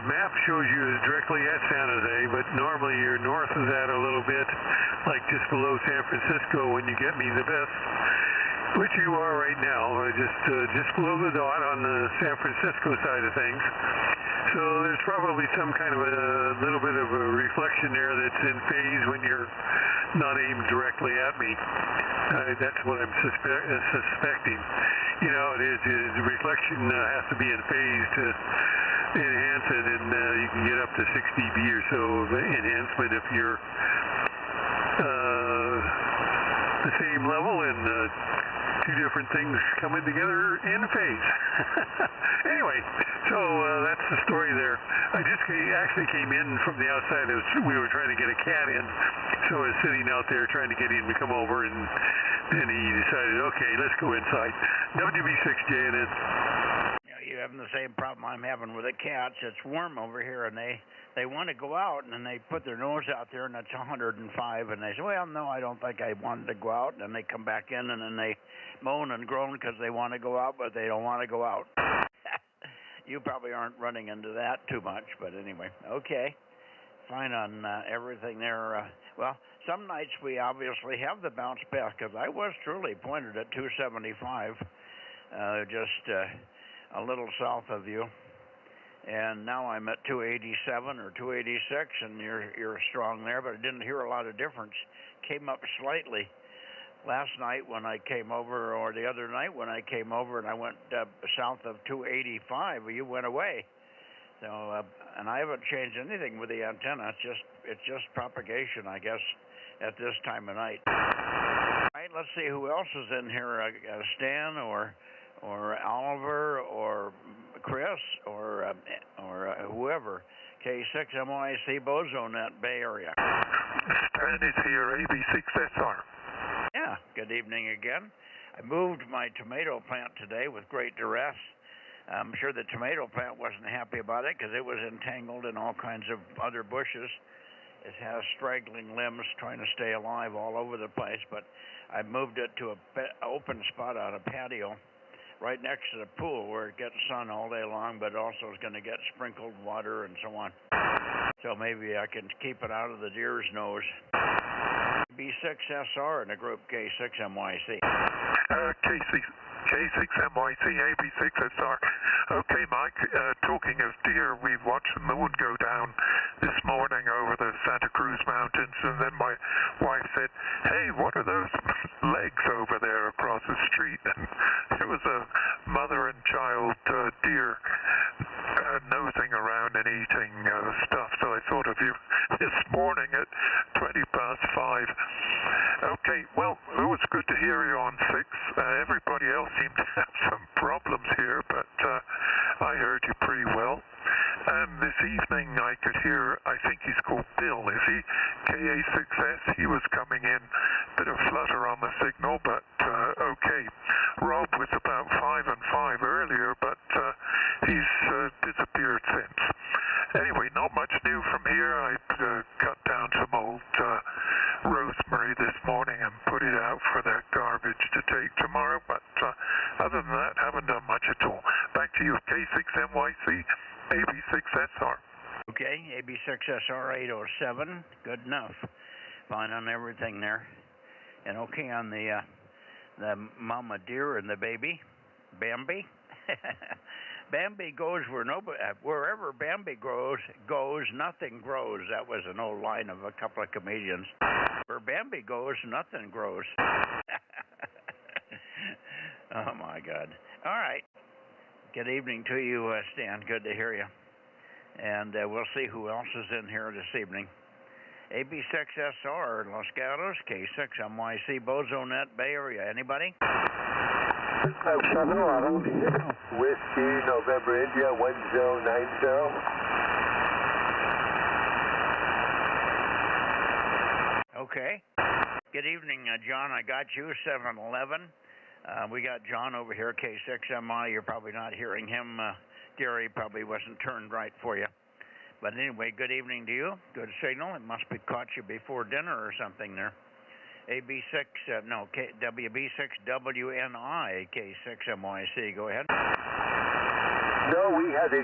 map shows you directly at San Jose, but normally you're north of that a little bit, like just below San Francisco when you get me the best, which you are right now, just below the dot on the San Francisco side of things. So there's probably some kind of a little bit of a reflection there that's in phase when you're not aimed directly at me. That's what I'm suspecting. You know, it is the reflection has to be in phase to enhance it, and you can get up to 6 dB or so of enhancement if you're the same level and two different things coming together in phase. Anyway, so that's the story there. I just actually came in from the outside. We were trying to get a cat in, so I was sitting out there trying to get him to come over, and then he decided, okay, let's go inside. WB6JNN. You're having the same problem I'm having with the cats. It's warm over here, and they want to go out, and then they put their nose out there, and it's 105, and they say, well, no, I don't think I wanted to go out, and then they come back in, and then they moan and groan because they want to go out, but they don't want to go out. You probably aren't running into that too much, but anyway, okay. Fine on everything there. Well, some nights we obviously have the bounce back, because I was truly pointed at 275, just a little south of you. And now I'm at 287 or 286, and you're strong there, but I didn't hear a lot of difference. Came up slightly last night when I came over, or the other night when I came over, and I went south of 285. You went away. So, and I haven't changed anything with the antenna. It's just propagation, I guess, at this time of night. All right, let's see who else is in here. Stan or Oliver or Chris or whoever. K6MYC Bozo Net, Bay Area. Stan is here, AB6SR. Yeah, good evening again. I moved my tomato plant today with great duress. I'm sure the tomato plant wasn't happy about it because it was entangled in all kinds of other bushes. It has straggling limbs trying to stay alive all over the place, but I moved it to an open spot on a patio right next to the pool where it gets sun all day long, but also is going to get sprinkled water and so on. So maybe I can keep it out of the deer's nose. B6SR in the group K6MYC. K6MYC, AB6SR. Okay, Mike, talking of deer, we've watched the moon go down this morning over the Santa Cruz Mountains, and then my wife said, hey, what are those legs over there across the street? And there was a mother and child deer nosing around and eating stuff, so I thought of you this morning at 5:20. Okay, well, it was good to hear you on 6. Everybody else seemed to have some problems here, but I heard you pretty well. And this evening I could hear, I think he's called Bill, is he? KA6S, he was coming in, bit of flutter on the signal, but okay. Rob was about 5 and 5 earlier, but he's disappeared since. Anyway, not much new from here. I cut down some old rosemary this morning and put it out for the K6NYC, AB6SR. Okay, AB6SR 807. Good enough. Fine on everything there. And okay on the mama deer and the baby, Bambi. Bambi goes wherever Bambi goes, nothing grows. That was an old line of a couple of comedians. Where Bambi goes, nothing grows. Oh my God. All right. Good evening to you, Stan. Good to hear you. And we'll see who else is in here this evening. AB6SR, Los Gatos, K6NYC, Bozo Net, Bay Area. Anybody? 711, Whiskey, November, India, 1090. Okay. Good evening, John. I got you, 711. We got John over here, K6MI. You're probably not hearing him. Gary probably wasn't turned right for you. But anyway, good evening to you. Good signal. It must be caught you before dinner or something there. WB6WNI, K6MYC. Go ahead. No, we had a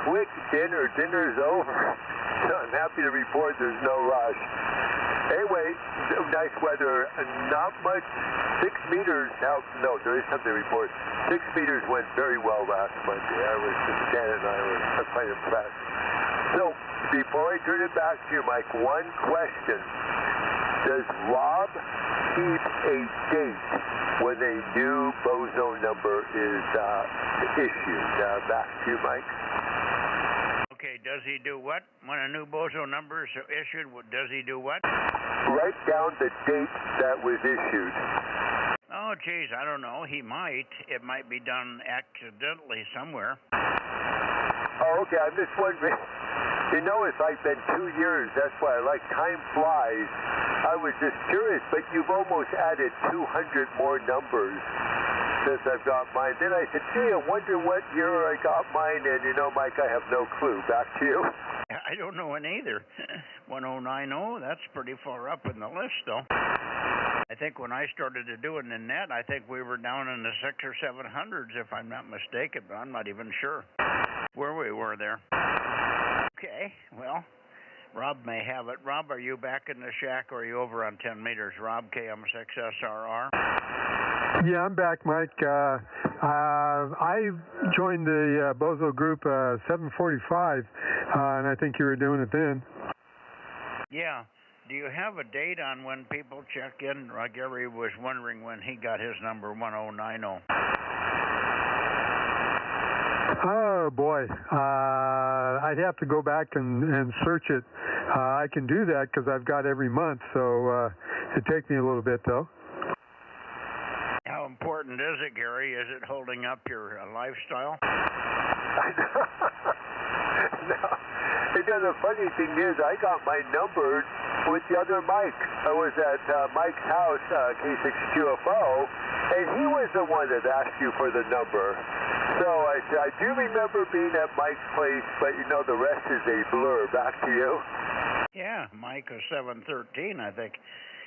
quick dinner. Dinner's over. So I'm happy to report there's no rush. Anyway, nice weather. Not much. 6 meters out. No, there is something to report. 6 meters went very well last Monday. Shannon and I were quite impressed. So, before I turn it back to you, Mike, one question. Does Rob keep a date when a new Bozo number is issued? Back to you, Mike. Okay, does he do what? When a new Bozo number is issued, does he do what? Write down the date that was issued. Oh, geez, I don't know. He might. It might be done accidentally somewhere. Oh, okay, I'm just wondering. You know, it's like been 2 years. That's why I like time flies. I was just curious, but you've almost added 200 more numbers since I've got mine. Then I said, gee, I wonder what year I got mine. And, you know, Mike, I have no clue. Back to you. I don't know it either. 1090, that's pretty far up in the list, though. I think when I started to do it in net, I think we were down in the 600s or 700s, if I'm not mistaken, but I'm not even sure where we were there. Okay, well, Rob may have it. Rob, are you back in the shack or are you over on 10 meters? Rob, KM6SRR. Yeah, I'm back, Mike. I joined the Bozo group 7:45, and I think you were doing it then. Yeah. Do you have a date on when people check in? Gary was wondering when he got his number 1090. Oh, boy. I'd have to go back and search it. I can do that because I've got every month, so it'd take me a little bit, though. How important is it, Gary? Is it holding up your lifestyle? No. You know, the funny thing is, I got my number with the other Mike. I was at Mike's house, K6QFO, and he was the one that asked you for the number. So I said, I do remember being at Mike's place, but you know, the rest is a blur. Back to you. Yeah, Mike is 713, I think.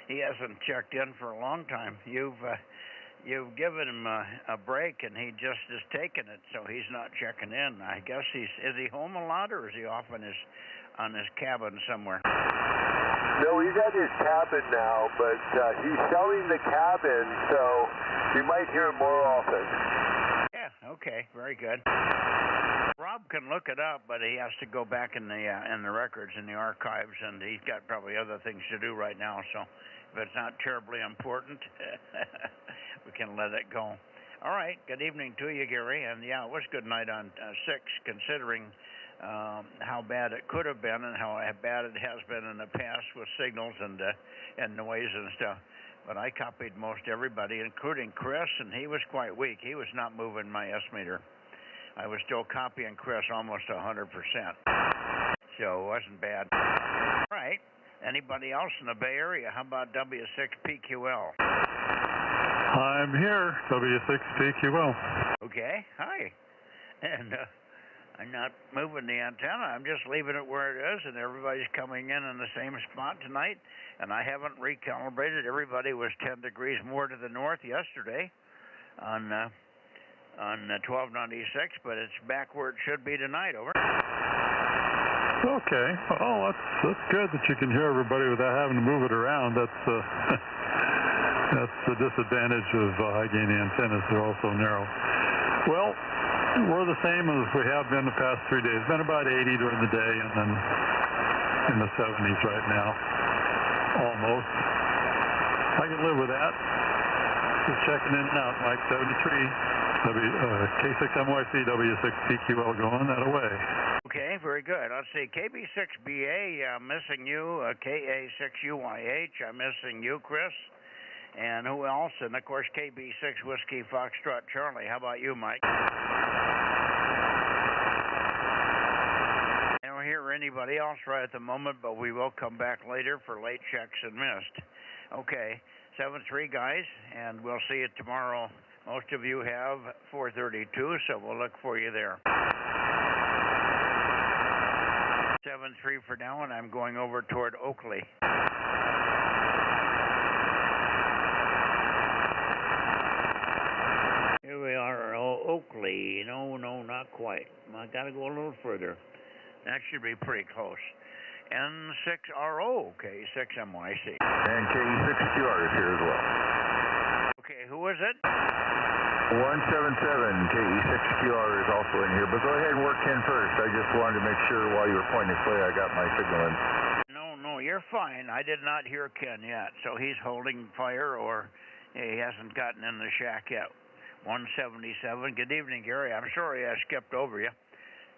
He hasn't checked in for a long time. You've given him a break, and he just is taking it, so he's not checking in. I guess is he home a lot, or is he off on his cabin somewhere? No, he's at his cabin now, but he's selling the cabin, so you might hear him more often. Yeah, okay, very good. Rob can look it up, but he has to go back in the records, in the archives, and he's got probably other things to do right now, so if it's not terribly important, we can let it go. All right, good evening to you, Gary, and yeah, it was a good night on 6, considering how bad it could have been and how bad it has been in the past with signals and noise and stuff. But I copied most everybody, including Chris, and he was quite weak. He was not moving my S-meter. I was still copying Chris almost 100%. So it wasn't bad. All right. Anybody else in the Bay Area? How about W6PQL? I'm here, W6PQL. Okay. Hi. And I'm not moving the antenna. I'm just leaving it where it is, and everybody's coming in the same spot tonight. And I haven't recalibrated. Everybody was 10 degrees more to the north yesterday on on 1296, but it's back where it should be tonight. Over. Okay. Oh, that's good that you can hear everybody without having to move it around. That's the disadvantage of high-gain antennas. They're also narrow. Well, we're the same as we have been the past 3 days. Been about 80 during the day, and then in the 70s right now, almost. I can live with that. Just checking in and out. Mike 73, K6MYC, W6PQL going that away. Okay, very good. Let's see, KB6BA, I'm missing you. KA6UYH, I'm missing you, Chris. And who else? And of course, KB6 Whiskey Foxtrot Charlie. How about you, Mike? I don't hear anybody else right at the moment, but we will come back later for late checks and missed. Okay, 7-3 guys, and we'll see you tomorrow. Most of you have 432, so we'll look for you there. 7-3 for now, and I'm going over toward Oakley. Here we are, Oakley. No, not quite. I got to go a little further. That should be pretty close. N6RO, K6MYC. And KE6QR is here as well. Okay, who is it? 177 KE6QR is also in here, but go ahead and work Ken first. I just wanted to make sure while you were pointing this way I got my signal in. No, you're fine. I did not hear Ken yet, so he's holding fire or he hasn't gotten in the shack yet. 177. Good evening, Gary. I'm sorry I skipped over you.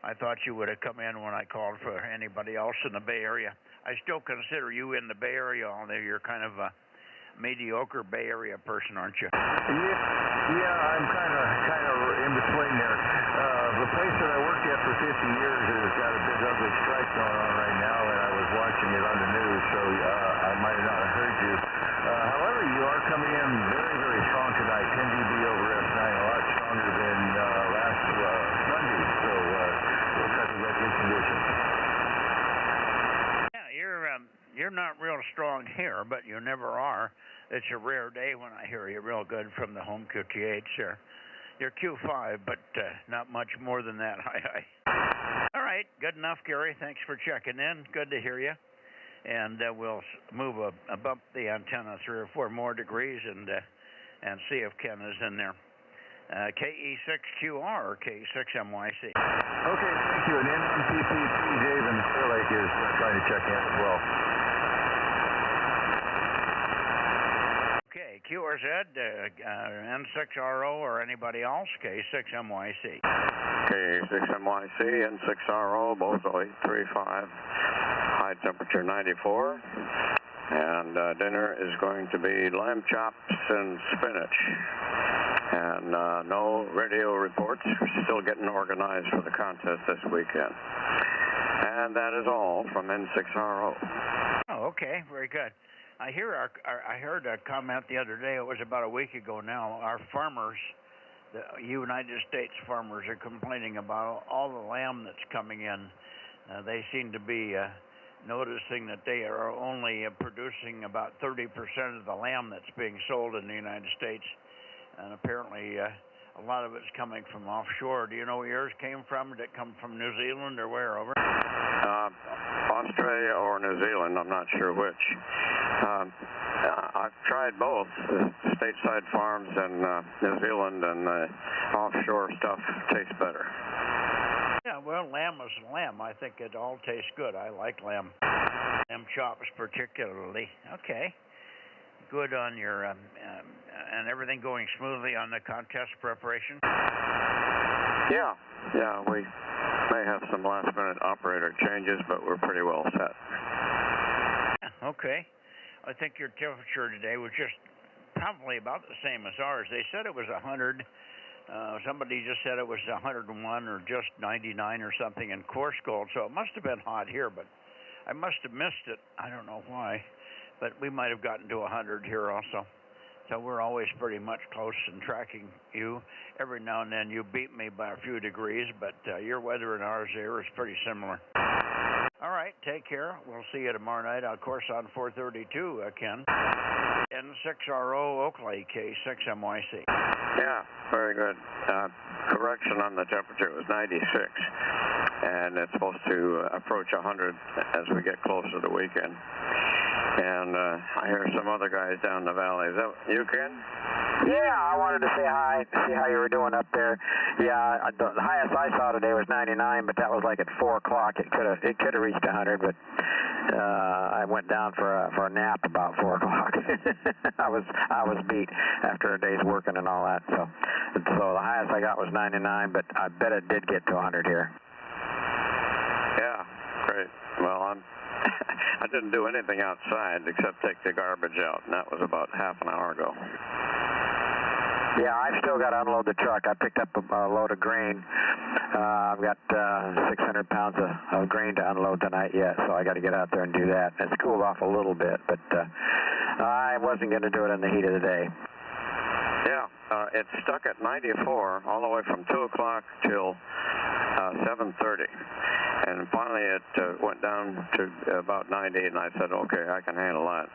I thought you would have come in when I called for anybody else in the Bay Area. I still consider you in the Bay Area, although you're kind of a mediocre Bay Area person, aren't you? Yeah, I'm kind of in between there. The place that I worked at for 50 years has got a big ugly strike going on right now, and I was watching it on the news, so I might not have heard you. However, you are coming in very, very strong tonight. 10 dB over F9, a lot stronger than last Monday, so looks like we've got good conditions. Yeah, you're not real strong here, but you never are. It's a rare day when I hear you real good from the home QTH there. You're Q5, but not much more than that. Hi. All right, good enough, Gary. Thanks for checking in. Good to hear you. And we'll move bump the antenna 3 or 4 more degrees and see if Ken is in there. KE6QR or K6MYC. Okay, thank you. And then on PPP, Dave in Clear Lake is trying to check in as well. Okay, QRZ, N6RO or anybody else, K6MYC. K6MYC, N6RO, Bozo 835, high temperature 94, and dinner is going to be lamb chops and spinach. And no radio reports. We're still getting organized for the contest this weekend. And that is all from N6RO. Oh, okay, very good. I heard a comment the other day, it was about a week ago now, our farmers, the United States farmers are complaining about all the lamb that's coming in. They seem to be noticing that they are only producing about 30% of the lamb that's being sold in the United States. And apparently a lot of it's coming from offshore. Do you know where yours came from? Did it come from New Zealand or where? Over? Australia or New Zealand, I'm not sure which. I've tried both, stateside farms in New Zealand, and the offshore stuff tastes better. Yeah, well, lamb is lamb. I think it all tastes good. I like lamb. Lamb chops particularly. Okay. Good on your, and everything going smoothly on the contest preparation? Yeah, we may have some last-minute operator changes, but we're pretty well set. Okay. I think your temperature today was just probably about the same as ours. They said it was 100. Somebody just said it was 101 or just 99 or something in coarse gold, so it must have been hot here, but I must have missed it. I don't know why, but we might have gotten to 100 here also. So we're always pretty much close in tracking you. Every now and then you beat me by a few degrees, but your weather and ours here is pretty similar. All right, take care. We'll see you tomorrow night, of course, on 432, Ken. N6RO Oakley, K6MYC. Yeah, very good. Correction on the temperature, it was 96, and it's supposed to approach 100 as we get closer to the weekend. And I hear some other guys down the valley. Is that you, Ken? Yeah, I wanted to say hi, see how you were doing up there. Yeah, the highest I saw today was 99, but that was like at 4 o'clock. It could have reached 100, but I went down for a nap about 4 o'clock. I was beat after a day's working and all that. So the highest I got was 99, but I bet it did get to 100 here. Yeah, great. Well, I didn't do anything outside except take the garbage out, and that was about half an hour ago. Yeah, I've still got to unload the truck. I picked up a load of grain. I've got 600 pounds of grain to unload tonight yet, so I got to get out there and do that. It's cooled off a little bit, but I wasn't going to do it in the heat of the day. Yeah, it's stuck at 94 all the way from 2 o'clock till 7:30. And finally it went down to about 90, and I said, okay, I can handle that.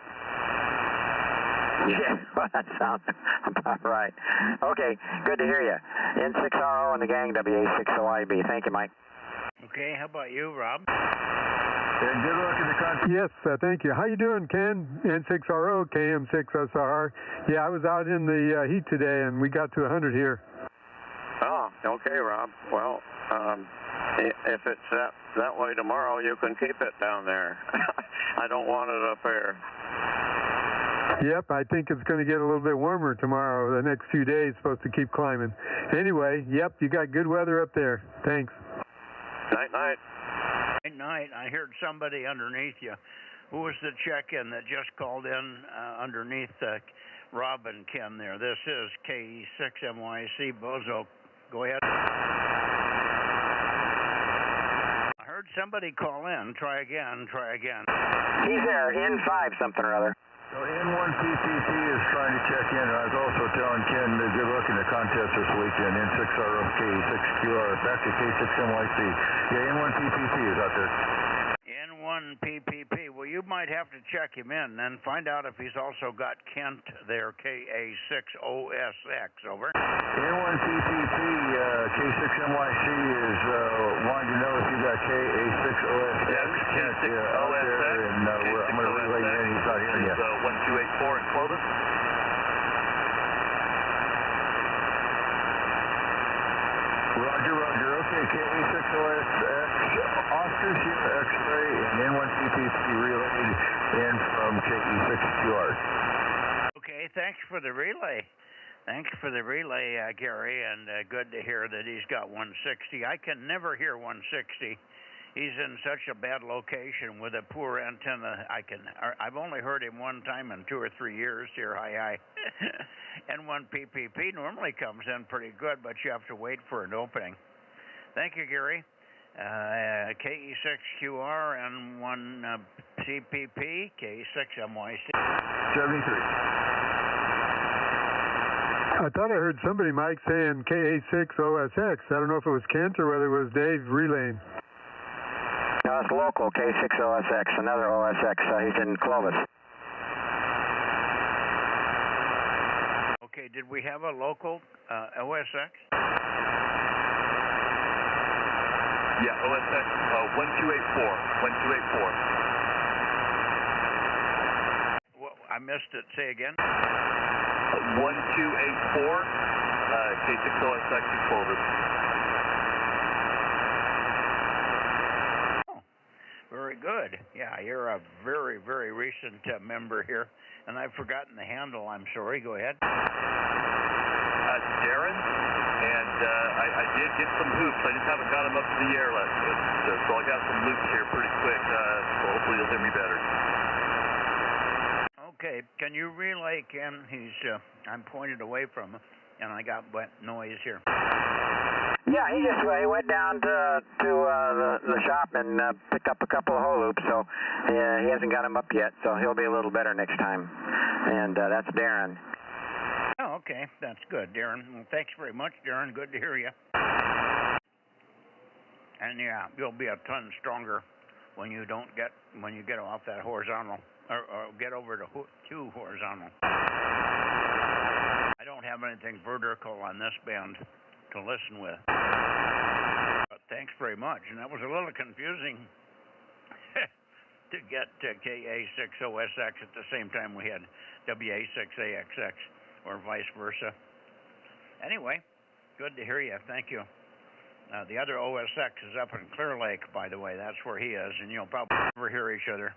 Yeah, well, that sounds about right. Okay, good to hear you. N6RO and the gang, WA60IB. Thank you, Mike. Okay, how about you, Rob? And good luck in the country. Yes, thank you. How you doing, Ken? N6RO, KM6SR. Yeah, I was out in the heat today, and we got to 100 here. Oh, okay, Rob. Well, if it's that way tomorrow, you can keep it down there. I don't want it up here. Yep, I think it's going to get a little bit warmer tomorrow. The next few days supposed to keep climbing. Anyway, yep, you got good weather up there. Thanks. Night. Night. I heard somebody underneath you. Who was the check-in that just called in underneath Rob and Ken there? This is KE6MYC Bozo. Go ahead. I heard somebody call in. Try again. He's there, N5 something or other. So N1PPP is trying to check in, and I was also telling Ken good luck in the contest this weekend. N6RO, K6QR, back to K6MYC. Yeah, N1PPP is out there. N1PPP. Well, you might have to check him in and find out if he's also got Kent there, KA6OSX. Over. N1PPP, K6MYC is wanting to know if you got KA6OSX. Yeah, K6OSX. And I'm going to relay you in. He's not here yet. 1284 in Clovis. Roger. Okay, KA6OSX, Oscar Sierra X-ray, and N1PPP relayed in from KE6QR. Okay, thanks for the relay. Gary, and good to hear that he's got 160. I can never hear 160. He's in such a bad location with a poor antenna. I've only heard him one time in 2 or 3 years here. Hi. N1PPP normally comes in pretty good, but you have to wait for an opening. Thank you, Gary. KE6QR, N1CPP, K6MYC. 73. I thought I heard somebody, Mike, saying KA6OSX. I don't know if it was Kent or whether it was Dave relaying. No, it's local, K6OSX, another OSX. He's in Clovis. Okay, did we have a local OSX? Yeah, OSX 1284. Well, I missed it. Say again. 1284, K6OSX in Clovis. Very good. Yeah, you're a very, very recent member here, and I've forgotten the handle. I'm sorry. Go ahead. Darren, and I did get some hoops. I just haven't got them up to the air yet, so I got some loops here pretty quick. So hopefully you'll hear me better. Okay. Can you relay, Ken? I'm pointed away from him, and I got wet noise here. Yeah, he went down to the shop and picked up a couple of hole loops, so he hasn't got them up yet, so he'll be a little better next time. And that's Darren. Oh, okay. That's good, Darren. Well, thanks very much, Darren. Good to hear you. And yeah, you'll be a ton stronger when you get off that horizontal or get over to horizontal. I don't don't have anything vertical on this band to listen with. But thanks very much. And that was a little confusing to get KA60SX at the same time we had WA6AXX or vice versa. Anyway, good to hear you. Thank you. The other OSX is up in Clear Lake, by the way. That's where he is, and you'll probably never hear each other.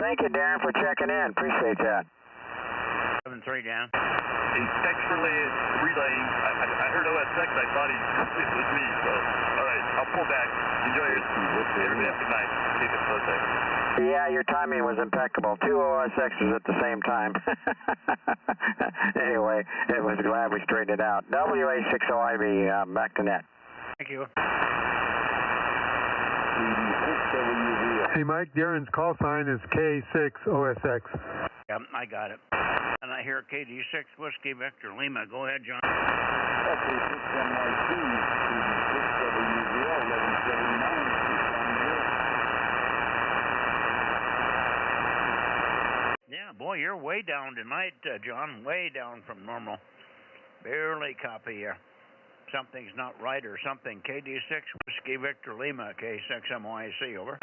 Thank you, Darren, for checking in. Appreciate that. 7-3, Dan. A relay. I heard OSX. I thought it was me. So, all right, I'll pull back. Enjoy your everybody. Have a good night. Take it for a second. Yeah, your timing was impeccable. 2 OSXs at the same time. Anyway, it was glad we straightened it out. WA60IB, back to net. Thank you. Hey, Mike, Darren's call sign is K6OSX. Yep, I got it. And I hear KD6 Whiskey Victor Lima. Go ahead, John. KD6NYC, KD6WVO, 1179. Yeah, boy, you're way down tonight, John. Way down from normal. Barely copy you. Something's not right or something. KD6 Whiskey Victor Lima, K6MYC, over.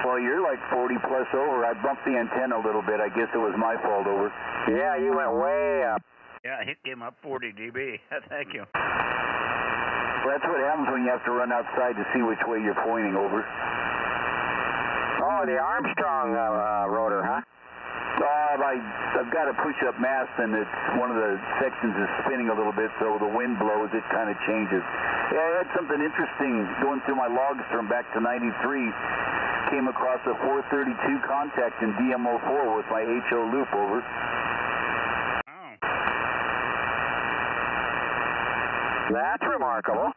Well, you're like 40 plus over. I bumped the antenna a little bit. I guess it was my fault, over. Yeah, you went way up. Yeah, it came up 40 dB. Thank you. Well, that's what happens when you have to run outside to see which way you're pointing, over. Oh, the Armstrong rotor, huh? I've got a push-up mast, and it's one of the sections is spinning a little bit, so the wind blows, it kind of changes. Yeah, I had something interesting going through my logs from back to 93. Came across a 432 contact in DMO4 with my HO loop, over. Oh. That's remarkable.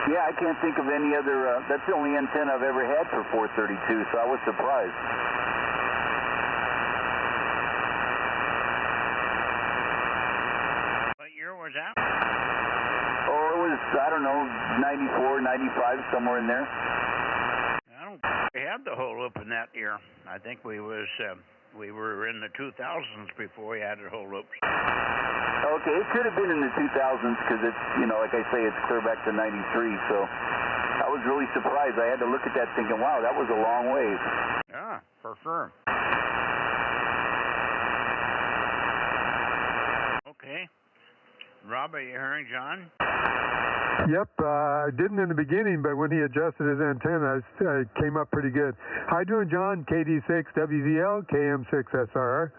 Yeah, I can't think of any other, that's the only antenna I've ever had for 432, so I was surprised. What year was that? Oh, it was, I don't know, 94, 95, somewhere in there. I don't think we had the whole loop in that year. I think we were in the 2000s before we added whole loops. Okay, it could have been in the 2000s because it's, like I say, it's clear back to 93, so I was really surprised. I had to look at that thinking, wow, that was a long ways. Yeah, for sure. Okay. Rob, are you hearing John? Yep, I didn't in the beginning, but when he adjusted his antenna, it came up pretty good. How you doing, John? KD6WVL, KM6SR.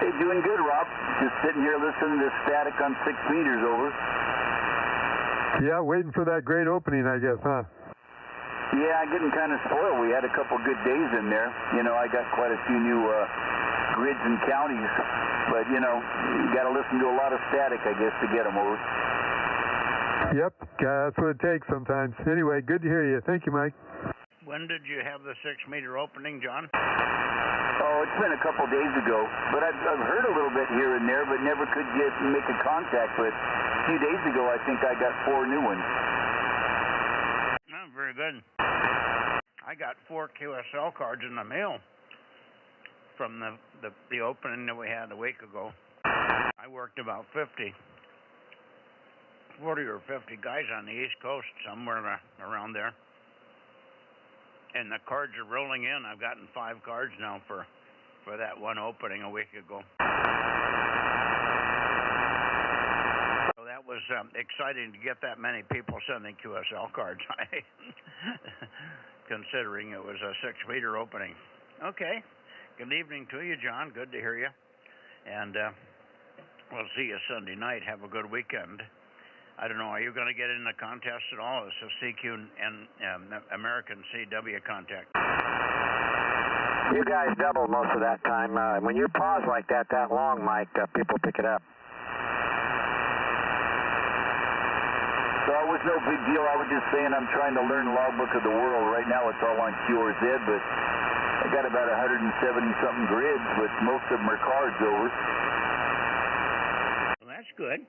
Hey, doing good, Rob. Just sitting here listening to static on 6 meters, over. Yeah, waiting for that great opening, I guess, huh? Yeah, getting kind of spoiled. We had a couple good days in there. I got quite a few new grids and counties, but, you got to listen to a lot of static, I guess, to get them, over. Yep, that's what it takes sometimes. Anyway, good to hear you. Thank you, Mike. When did you have the 6-meter opening, John? Oh, it's been a couple days ago, but I've heard a little bit here and there, but never could make a contact. But a few days ago, I think I got 4 new ones. Oh, very good. I got 4 QSL cards in the mail from the opening that we had a week ago. I worked about 40 or 50 guys on the East Coast, somewhere around there. And the cards are rolling in. I've gotten 5 cards now for that one opening a week ago. So that was exciting to get that many people sending QSL cards, considering it was a 6-meter opening. Okay. Good evening to you, John. Good to hear you. And we'll see you Sunday night. Have a good weekend. I don't know, are you going to get in the contest at all? It's a CQ and American CW contact. You guys double most of that time. When you pause like that long, Mike, people pick it up. So it was no big deal. I was just saying I'm trying to learn Logbook of the World. Right now it's all on QRZ, but I got about 170-something grids, but most of them are cards, over. Well, that's good.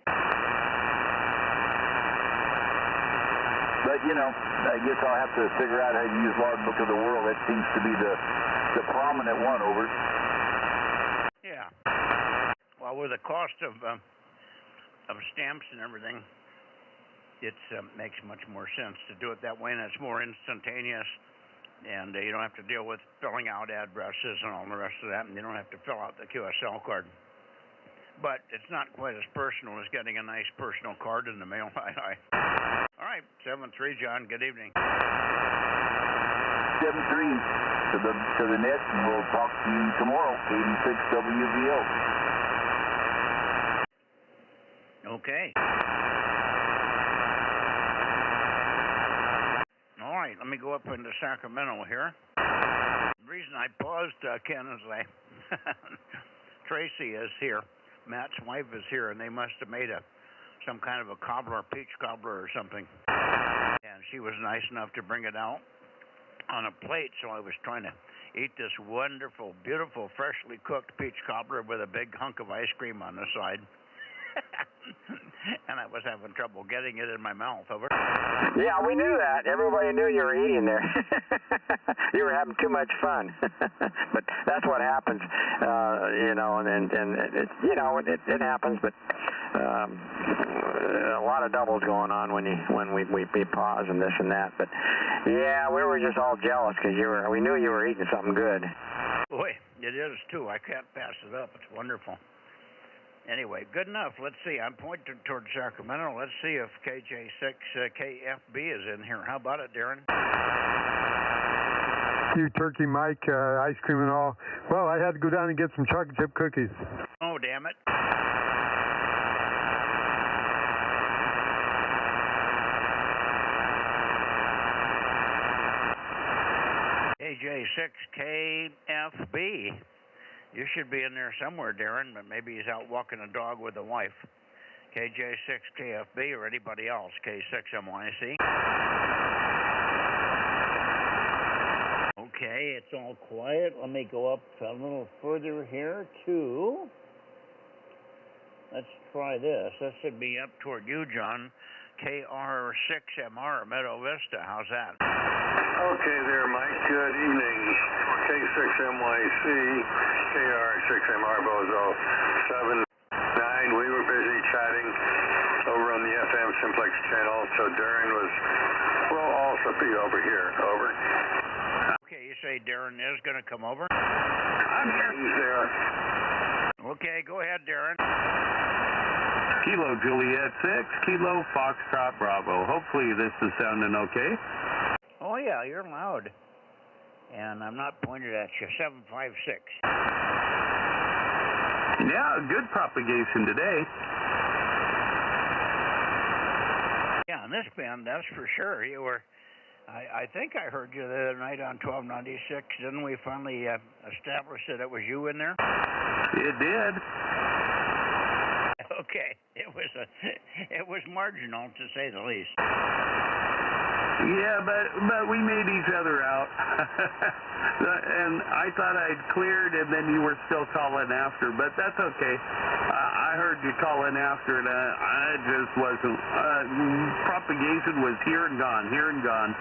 But, you know, I guess I'll have to figure out how to use Logbook of the World. That seems to be the prominent one, over. Yeah. Well, with the cost of stamps and everything, it makes much more sense to do it that way, and it's more instantaneous, and you don't have to deal with filling out addresses and all the rest of that, and you don't have to fill out the QSL card. But it's not quite as personal as getting a nice personal card in the mail. All right, 7-3, John. Good evening. 7-3 to the net, and we'll talk to you tomorrow. 86 WVO. Okay. All right, let me go up into Sacramento here. The reason I paused, Ken, is Tracy is here. Matt's wife is here, and they must have made some kind of a cobbler, peach cobbler or something. And she was nice enough to bring it out on a plate, so I was trying to eat this wonderful, beautiful, freshly cooked peach cobbler with a big hunk of ice cream on the side. And I was having trouble getting it in my mouth, over. Yeah, we knew that. Everybody knew you were eating there. You were having too much fun. But that's what happens, you know, and it, you know, it happens, but a lot of doubles going on when we pause and this and that. But yeah, we were just all jealous because we knew you were eating something good. Boy, it is too. I can't pass it up. It's wonderful. Anyway, good enough. Let's see. I'm pointing towards Sacramento. Let's see if KJ6KFB is in here. How about it, Darren? You turkey, Mike, ice cream and all. Well, I had to go down and get some chocolate chip cookies. Oh, damn it. KJ6KFB. You should be in there somewhere, Darren, but maybe he's out walking a dog with a wife. KJ6KFB or anybody else, K6MYC. Okay, it's all quiet. Let me go up a little further here, too. Let's try this. This should be up toward you, John. KR6MR, Meadow Vista. How's that? Okay there, Mike. Good evening. K6MYC, KR6MR, Bozo 79. We were busy chatting over on the FM Simplex channel, so Darren was, well, also be over here. Over. Okay, you say Darren is going to come over? I'm here. He's there. Okay, go ahead, Darren. Kilo Juliet 6, Kilo Foxtrot Bravo. Hopefully this is sounding okay. Oh, yeah, you're loud. And I'm not pointed at you. 756. Yeah, good propagation today. Yeah, in this band, that's for sure. You were, I think I heard you the other night on 1296. Didn't we finally establish that it was you in there? It did. Okay, it was marginal to say the least. Yeah, but we made each other out. And I thought I'd cleared, and then you were still calling after, but that's okay. I heard you calling after, and I just wasn't. Propagation was here and gone, here and gone.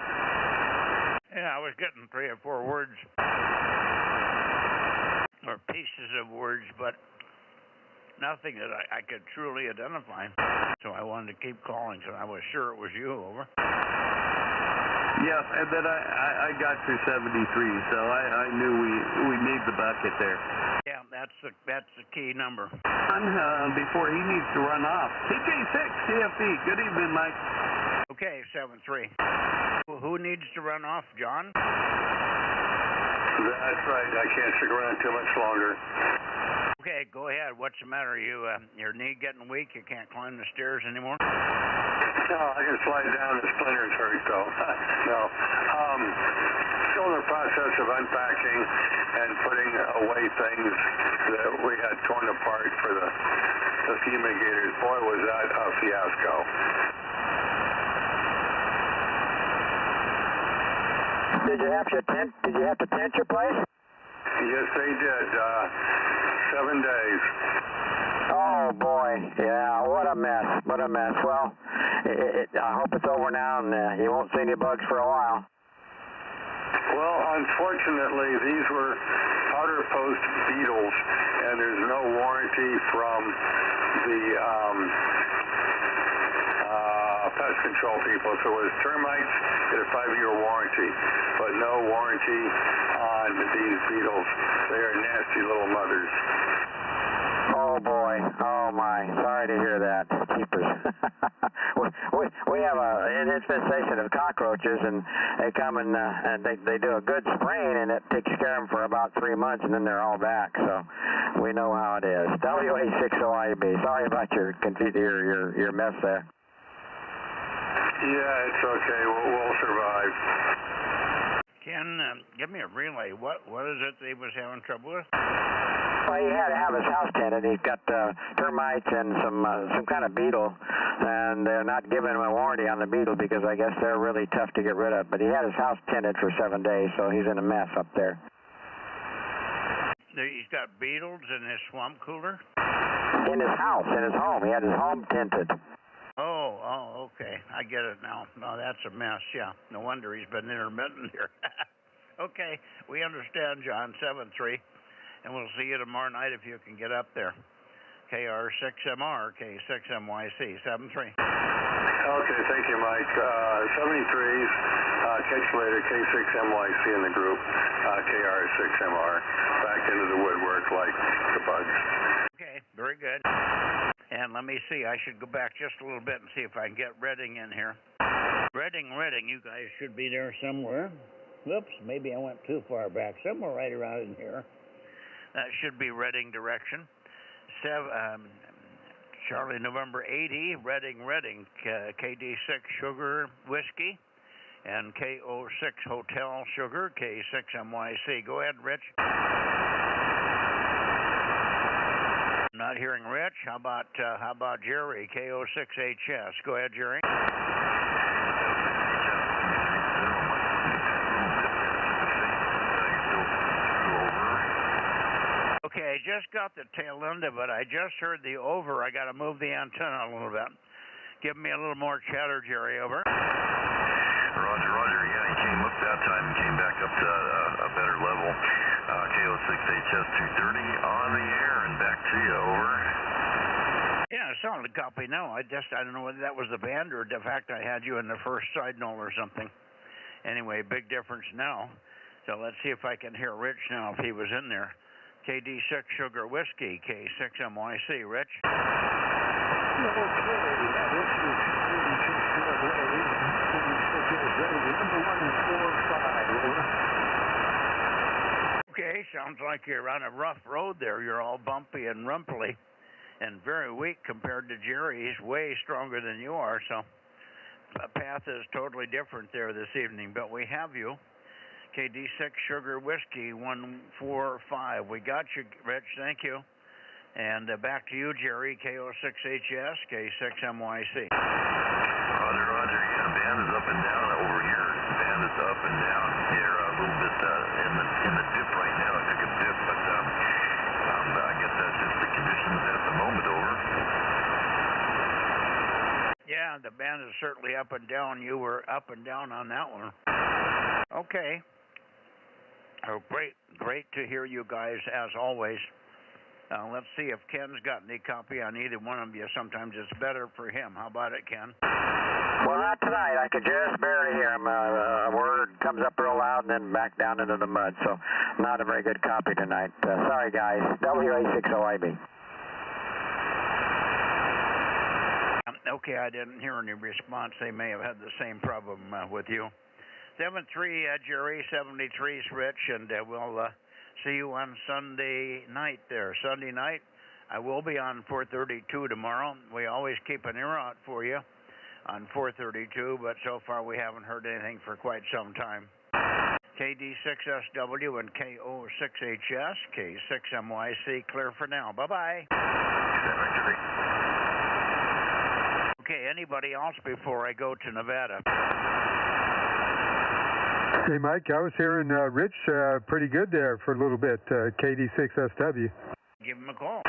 Yeah, I was getting 3 or 4 words, or pieces of words, but nothing that I could truly identify. So I wanted to keep calling, so I was sure it was you, over. Yep, and then I got your 73, so I knew we made the bucket there. Yeah, that's the key number. Before he needs to run off. TJ6, CFB, good evening, Mike. Okay, 7-3. Who needs to run off, John? That's right. I can't stick around too much longer. Okay, go ahead. What's the matter? Your knee getting weak? You can't climb the stairs anymore? No, I can slide down the splinters hurt, though. No. Still in the process of unpacking and putting away things that we had torn apart for the fumigators. Boy, was that a fiasco. Did you have to tent your place? Yes, they did. 7 days. Oh boy, boy. Yeah, what a mess. What a mess. Well, I hope it's over now and you won't see any bugs for a while. Well, unfortunately, these were powder post beetles, and there's no warranty from the pest control people. So it was termites, get a 5-year warranty, but no warranty on these beetles. They are nasty little mothers. Oh boy, oh my, sorry to hear that. Keepers. we have an infestation of cockroaches, and they come and they do a good spraying, and it takes care of them for about 3 months, and then they're all back. So we know how it is. WA60IB. Sorry about your mess there. Yeah, it's okay. We'll survive. Ken, give me a relay. What is it that he was having trouble with? Well, he had to have his house tented. He's got termites and some kind of beetle, and they're not giving him a warranty on the beetle because I guess they're really tough to get rid of. But he had his house tented for 7 days, so he's in a mess up there. He's got beetles in his swamp cooler? In his house, in his home. He had his home tented. Oh, okay. I get it now. No, that's a mess, yeah. No wonder he's been intermittent here. Okay, we understand, John. 7-3. And we'll see you tomorrow night if you can get up there. KR6MR, K6MYC, 7-3. Okay, thank you, Mike. 73s, catch you later, K6MYC in the group, KR6MR, back into the woodwork like the bugs. Okay, very good. And let me see, I should go back just a little bit and see if I can get Redding in here. Redding, you guys should be there somewhere. Whoops, maybe I went too far back. Somewhere right around in here. That should be Redding direction. Charlie November 80, Redding, KD6 Sugar Whiskey, and KO6 Hotel Sugar, K6MYC. Go ahead, Rich. Not hearing Rich. How about Jerry, KO6HS? Go ahead, Jerry. Okay, I just got the tail end of it. I just heard the over. I got to move the antenna a little bit. Give me a little more chatter, Jerry. Over. Roger. Yeah, he came up that time and came back up to a better level. KO6HS 230 on the air and back to you. Over. Yeah, solid copy. No, I don't know whether that was the band or the fact I had you in the first side null or something. Anyway, big difference now. So let's see if I can hear Rich now if he was in there. KD6 Sugar Whiskey, K6MYC. Rich? Okay, sounds like you're on a rough road there. You're all bumpy and rumply and very weak compared to Jerry. He's way stronger than you are, so the path is totally different there this evening. But we have you. KD6 Sugar Whiskey 145. We got you, Rich. Thank you. And back to you, Jerry. KO6HS, K6MYC. Roger. Yeah, the band is up and down over here. The band is up and down here a little bit in the dip right now. It took a dip, but I guess that's just the conditions at the moment. Over. Yeah, the band is certainly up and down. You were up and down on that one. Okay. Oh, great to hear you guys, as always. Let's see if Ken's got any copy on either one of you. Sometimes it's better for him. How about it, Ken? Well, not tonight. I could just barely hear him. A word comes up real loud and then back down into the mud, so not a very good copy tonight. Sorry, guys. WA60IB. Okay, I didn't hear any response. They may have had the same problem with you. 7-3, Jerry, 73's Rich, and we'll see you on Sunday night there. Sunday night, I will be on 432 tomorrow. We always keep an ear out for you on 432, but so far we haven't heard anything for quite some time. KD6SW and KO6HS, K6MYC, clear for now. Bye-bye. Okay, anybody else before I go to Nevada? Hey, Mike, I was hearing Rich pretty good there for a little bit, KD6SW. Give him a call.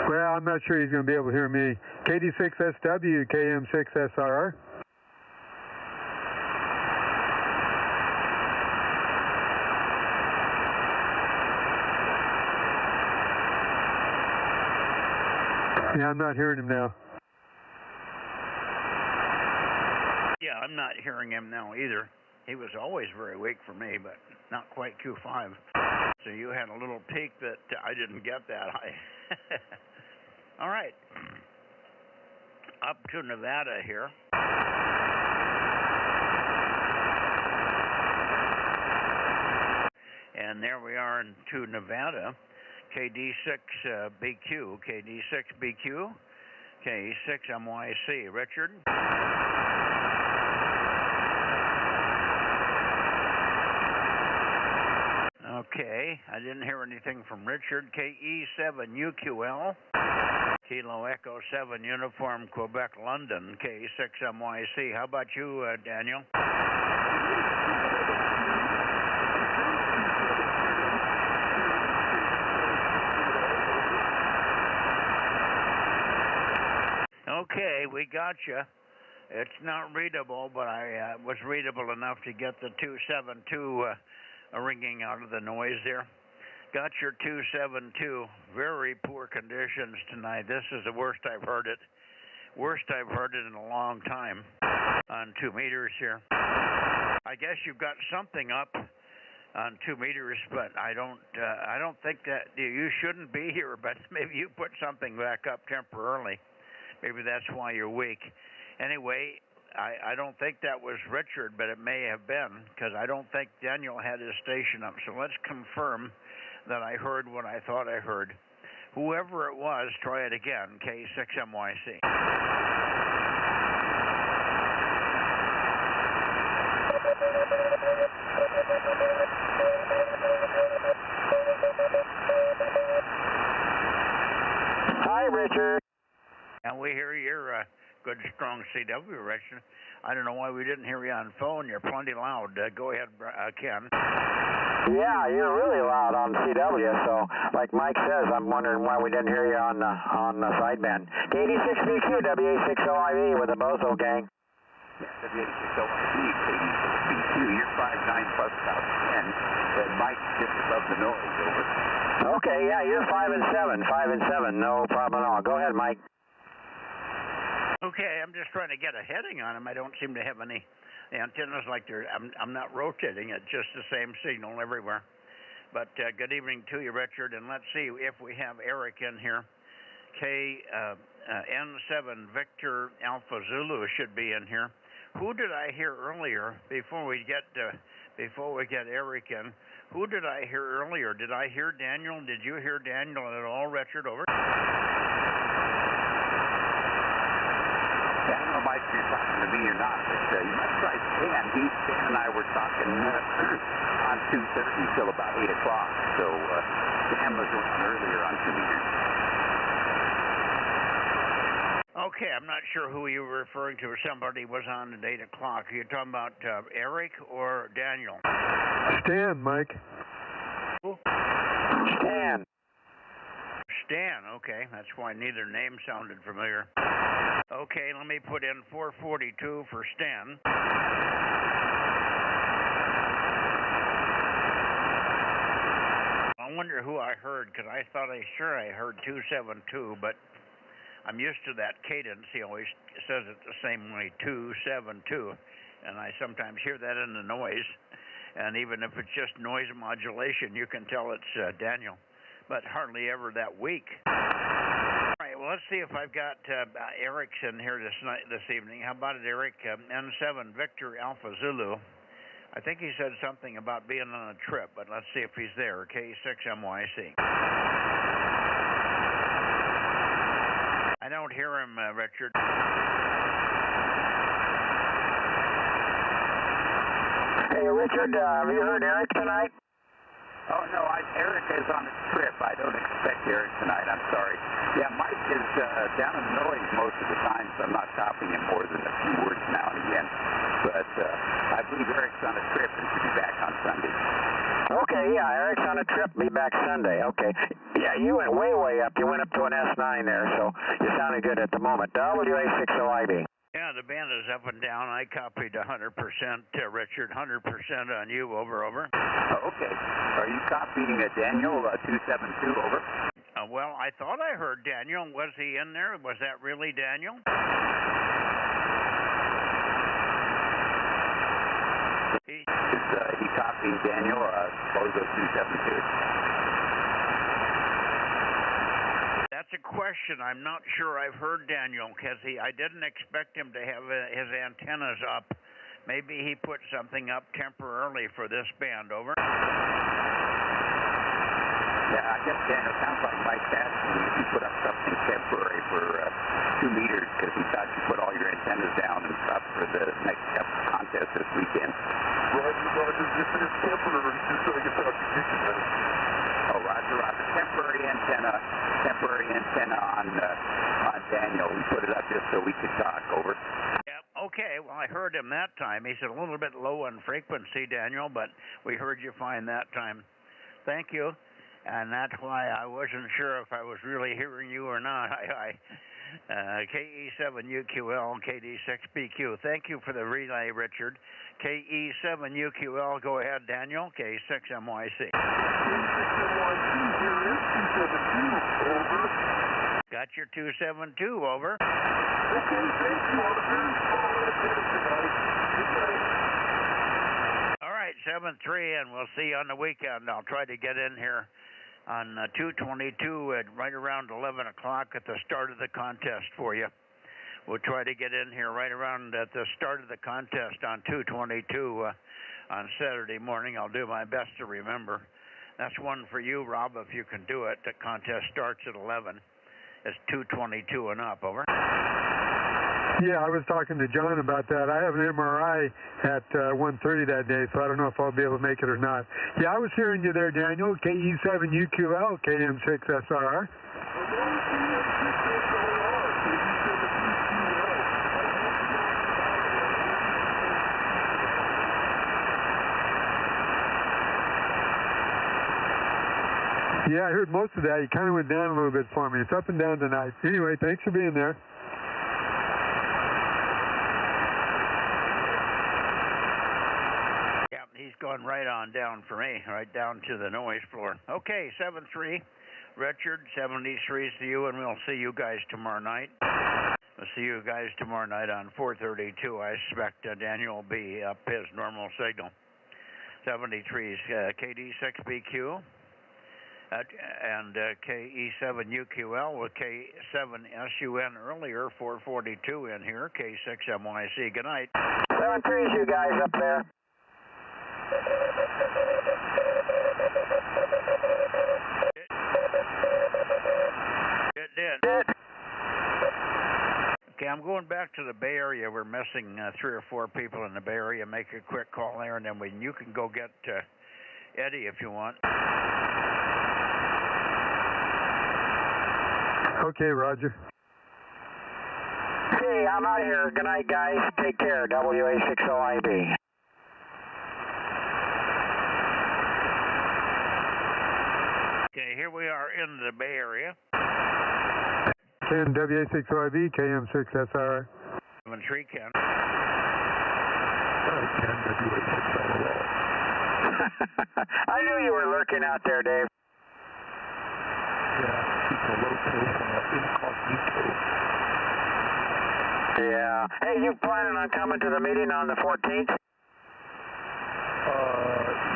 Well, I'm not sure he's going to be able to hear me. KD6SW, KM6SRR. Yeah, I'm not hearing him now. Yeah, I'm not hearing him now either. He was always very weak for me, but not quite Q5. So you had a little peak that I didn't get that high. All right. Up to Nevada here. And there we are into Nevada. KD6BQ, KD6BQ, K6MYC. Richard? Okay, I didn't hear anything from Richard. KE7UQL, Kilo Echo 7 Uniform Quebec London, K6MYC. How about you, Daniel? Okay, we got you. It's not readable, but I was readable enough to get the 272 ringing out of the noise there. Got your 272. Very poor conditions tonight. This is the worst I've heard it. Worst I've heard it in a long time on 2 meters here. I guess you've got something up on 2 meters, but I don't think that you shouldn't be here, but maybe you put something back up temporarily. Maybe that's why you're weak. Anyway, I don't think that was Richard, but it may have been, because I don't think Daniel had his station up. So let's confirm that I heard what I thought I heard. Whoever it was, try it again, K6MYC. Hi, Richard. And we hear your good, strong CW, Richard. I don't know why we didn't hear you on phone. You're plenty loud. Go ahead, Ken. Yeah, you're really loud on CW, so like Mike says, I'm wondering why we didn't hear you on the sideband. KD6BQ, WA60IV with the Bozo gang. WA60IV, KD6BQ, you're 5'9 plus about 10, and Mike just above the noise, over. Okay, yeah, you're 5 and 7, no problem at all. Go ahead, Mike. Okay, I'm just trying to get a heading on them. I don't seem to have any antennas like they're. I'm not rotating it, just the same signal everywhere. But good evening to you, Richard, and let's see if we have Eric in here. N7 Victor Alpha Zulu should be in here. Who did I hear earlier before we get Eric in? Who did I hear earlier? Did I hear Daniel? Did you hear Daniel at all, Richard? Over. I don't know, Mike, if you're talking to me or not, but you might try Stan. Stan and I were talking on 2:30 till about 8 o'clock. So Stan was on earlier on 2 meters. Okay, I'm not sure who you were referring to. Somebody was on at 8 o'clock. Are you talking about Eric or Daniel? Stan, Mike. Who? Stan. Stan, okay. That's why neither name sounded familiar. Okay, let me put in 442 for Stan. I wonder who I heard, because I thought I heard 272, but I'm used to that cadence. He always says it the same way, 272, and I sometimes hear that in the noise, and even if it's just noise modulation, you can tell it's Daniel, but hardly ever that weak. All right, well, let's see if I've got Eric's in here this evening. How about it, Eric? N7 Victor Alpha Zulu. I think he said something about being on a trip, but let's see if he's there. K6MYC. I don't hear him, Richard. Hey, Richard, have you heard Eric tonight? Oh, no, Eric is on a trip. I don't expect Eric tonight. I'm sorry. Yeah, Mike is down in the noise most of the time, so I'm not copying him more than a few words now and again. But I believe Eric's on a trip and should be back on Sunday. Okay, yeah, Eric's on a trip, be back Sunday. Okay. Yeah, you went way up. You went up to an S9 there, so you sounded good at the moment. WA60IB. Yeah, the band is up and down. I copied 100%, Richard, 100% on you, over. Okay. Are you copying Daniel 272, over? Well, I thought I heard Daniel. Was he in there? Was that really Daniel? He copied Daniel, Bozo 272. That's a question. I'm not sure I've heard Daniel, because I didn't expect him to have his antennas up. Maybe he put something up temporarily for this band, over. Yeah, I guess Daniel sounds like Mike asking you if you put up something temporary for 2 meters, because he thought you put all your antennas down and up for the next contest this weekend. Roger, this is temporary, just so I can talk to you. Oh, Roger. Temporary antenna on Daniel. We put it up just so we could talk, over. Yeah, okay. Well, I heard him that time. He's a little bit low on frequency, Daniel, but we heard you fine that time. Thank you. And that's why I wasn't sure if I was really hearing you or not. KE7UQL, KD6BQ. Thank you for the relay, Richard. KE7UQL, go ahead, Daniel. K6MYC. Got your 272, over. All right, 7-3, and we'll see you on the weekend. I'll try to get in here on 222 at right around 11 o'clock at the start of the contest for you. We'll try to get in here right around at the start of the contest on 222 on Saturday morning. I'll do my best to remember. That's one for you, Rob, if you can do it. The contest starts at 11. It's 222 and up, over. Yeah, I was talking to John about that. I have an MRI at 1:30 that day, so I don't know if I'll be able to make it or not. Yeah, I was hearing you there, Daniel. KE7UQL, KM6SR. Yeah, I heard most of that. You kind of went down a little bit for me. It's up and down tonight. Anyway, thanks for being there. He's going right on down for me, right down to the noise floor. Okay, 7-3, Richard, 73 to you, and we'll see you guys tomorrow night. We'll see you guys tomorrow night on 432. I suspect Daniel will be up his normal signal. 73's KD6BQ and KE7UQL with K7SUN earlier, 442 in here, K6MYC. Good night. 7-3's you guys up there. It did. Okay, I'm going back to the Bay Area. We're missing 3 or 4 people in the Bay Area. Make a quick call there, and then you can go get Eddie if you want. Okay, Roger. Hey, I'm out here. Good night, guys. Take care. WA60IB. Okay, here we are in the Bay Area. Ken, WA60IB, KM6SR. 7-3, Ken. Ken, WA6LO. I knew you were lurking out there, Dave. Yeah, keep a low profile, incognito. Yeah. Hey, you planning on coming to the meeting on the 14th?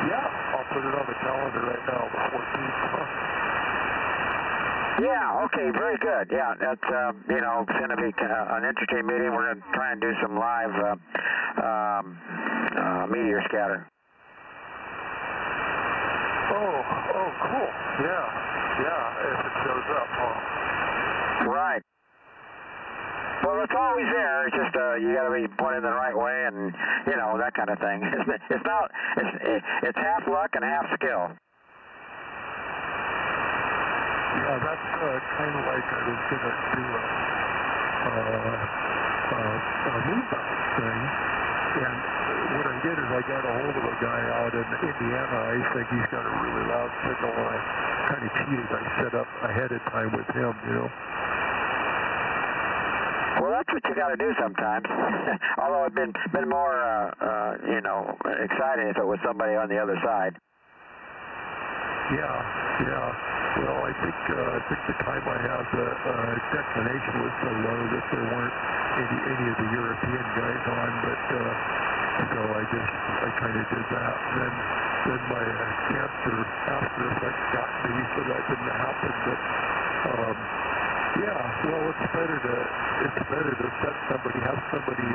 Yeah, I'll put it on the calendar right now, the 14th. Yeah, okay, very good. Yeah, that's, it's going to be an interesting meeting. We're going to try and do some live meteor scatter. Oh, cool. Yeah, if it shows up, huh? Right. Well, it's always there. It's just you got to be put in the right way, and that kind of thing. It's half luck and half skill. Yeah, that's kind of like I was going to do a move out thing. And what I did is I got a hold of a guy out in Indiana. I think he's got a really loud signal, and I kind of cheated. I set up ahead of time with him, you know. Well, that's what you got to do sometimes. Although it'd been more, you know, exciting if it was somebody on the other side. Yeah. Well, I think the time I had the declination was so low that there weren't any of the European guys on, but so I kind of did that. And then my cancer after effects got me, so that didn't happen. But yeah, well, it's better to set somebody, have somebody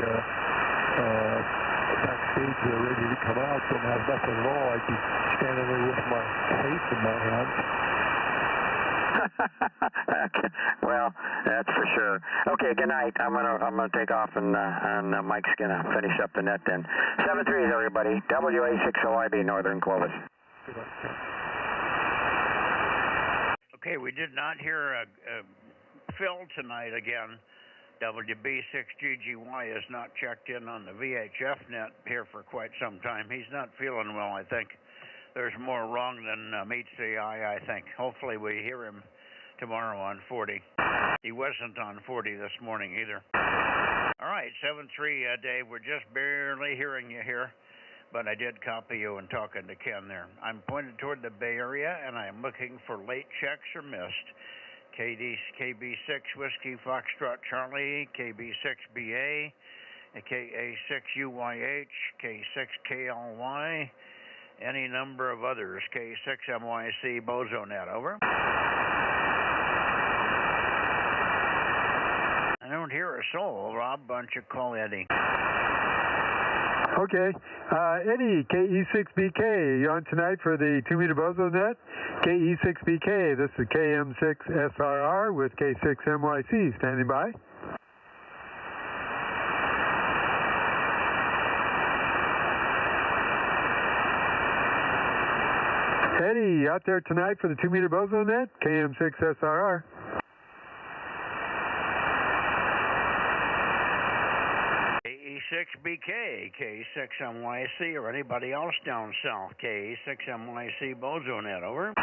backstage ready to come out than have nothing at all. I'd be standing there with my face in my hands. Well, that's for sure. Okay, good night. I'm gonna take off, and Mike's gonna finish up the net then. 7-3 everybody. WA60IB Northern Clovis. Okay, we did not hear Phil tonight again. WB6GGY has not checked in on the VHF net here for quite some time. He's not feeling well, I think. There's more wrong than meets the eye, I think. Hopefully we hear him tomorrow on 40. He wasn't on 40 this morning either. All right, 7-3, Dave. We're just barely hearing you here, but I did copy you and talking to Ken there. I'm pointed toward the Bay Area, and I'm looking for late checks or missed. KB6 Whiskey Foxtrot Charlie, KB6BA, KA6UYH, K6KLY, any number of others, K6MYC Bozo Net, over. I don't hear a soul. Rob, why don't you call Eddie? Okay. Eddie, KE6BK, you on tonight for the 2-meter Bozo Net? KE6BK, this is KM6SRR with K6MYC, standing by. Eddie, out there tonight for the 2-meter Bozo Net? KM6SRR. KE6BK, K6MYC, or anybody else down south, KE6MYC Bozo Net, over.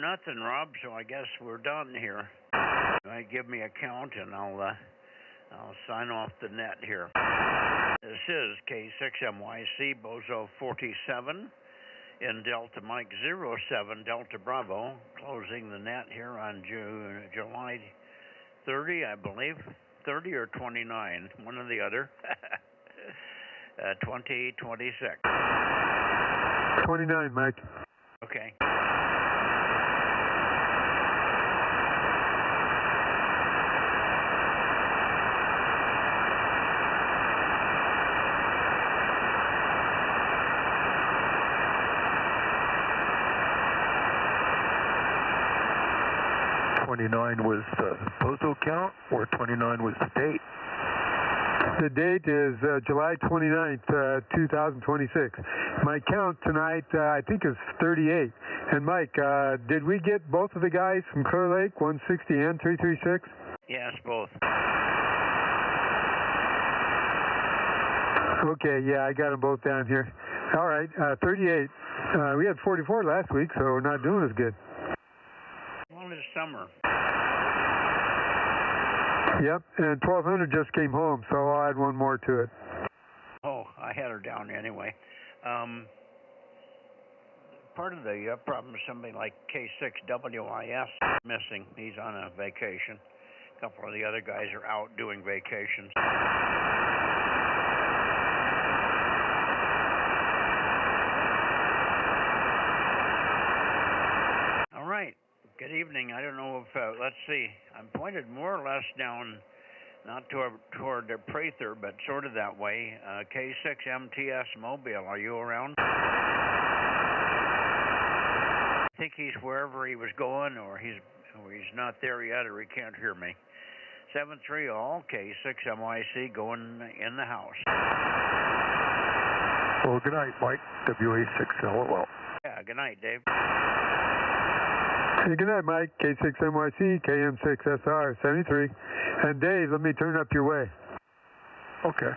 Nothing, Rob, so I guess we're done here. Give me a count and I'll sign off the net here. This is K6MYC Bozo 47 in Delta Mike 07 Delta Bravo, closing the net here on July 30, I believe. 30 or 29, one or the other. 2026. 29, Mike. Okay. Was the Bozo count, or 29 was the date? The date is July 29th, 2026. My count tonight, I think, is 38. And Mike, did we get both of the guys from Clear Lake, 160 and 336? Yes, both. Okay, yeah, I got them both down here. All right, 38. We had 44 last week, so we're not doing as good. Well, it's summer. Yep, and 1200 just came home, so I'll add one more to it. Oh, I had her down anyway. Part of the problem is somebody like K6WIS missing. He's on a vacation. A couple of the other guys are out doing vacations. All right. Good evening. I don't know if, let's see, I'm pointed more or less down Not toward the Prather, but sort of that way. K6MTS Mobile, are you around? I think he's wherever he was going, or he's not there yet, or he can't hear me. 73 all K6MYC going in the house. Well, good night, Mike. WA6LOL. Yeah, good night, Dave. Hey, good night, Mike. K6MYC, KM6SR, 73. And Dave, let me turn up your way. Okay.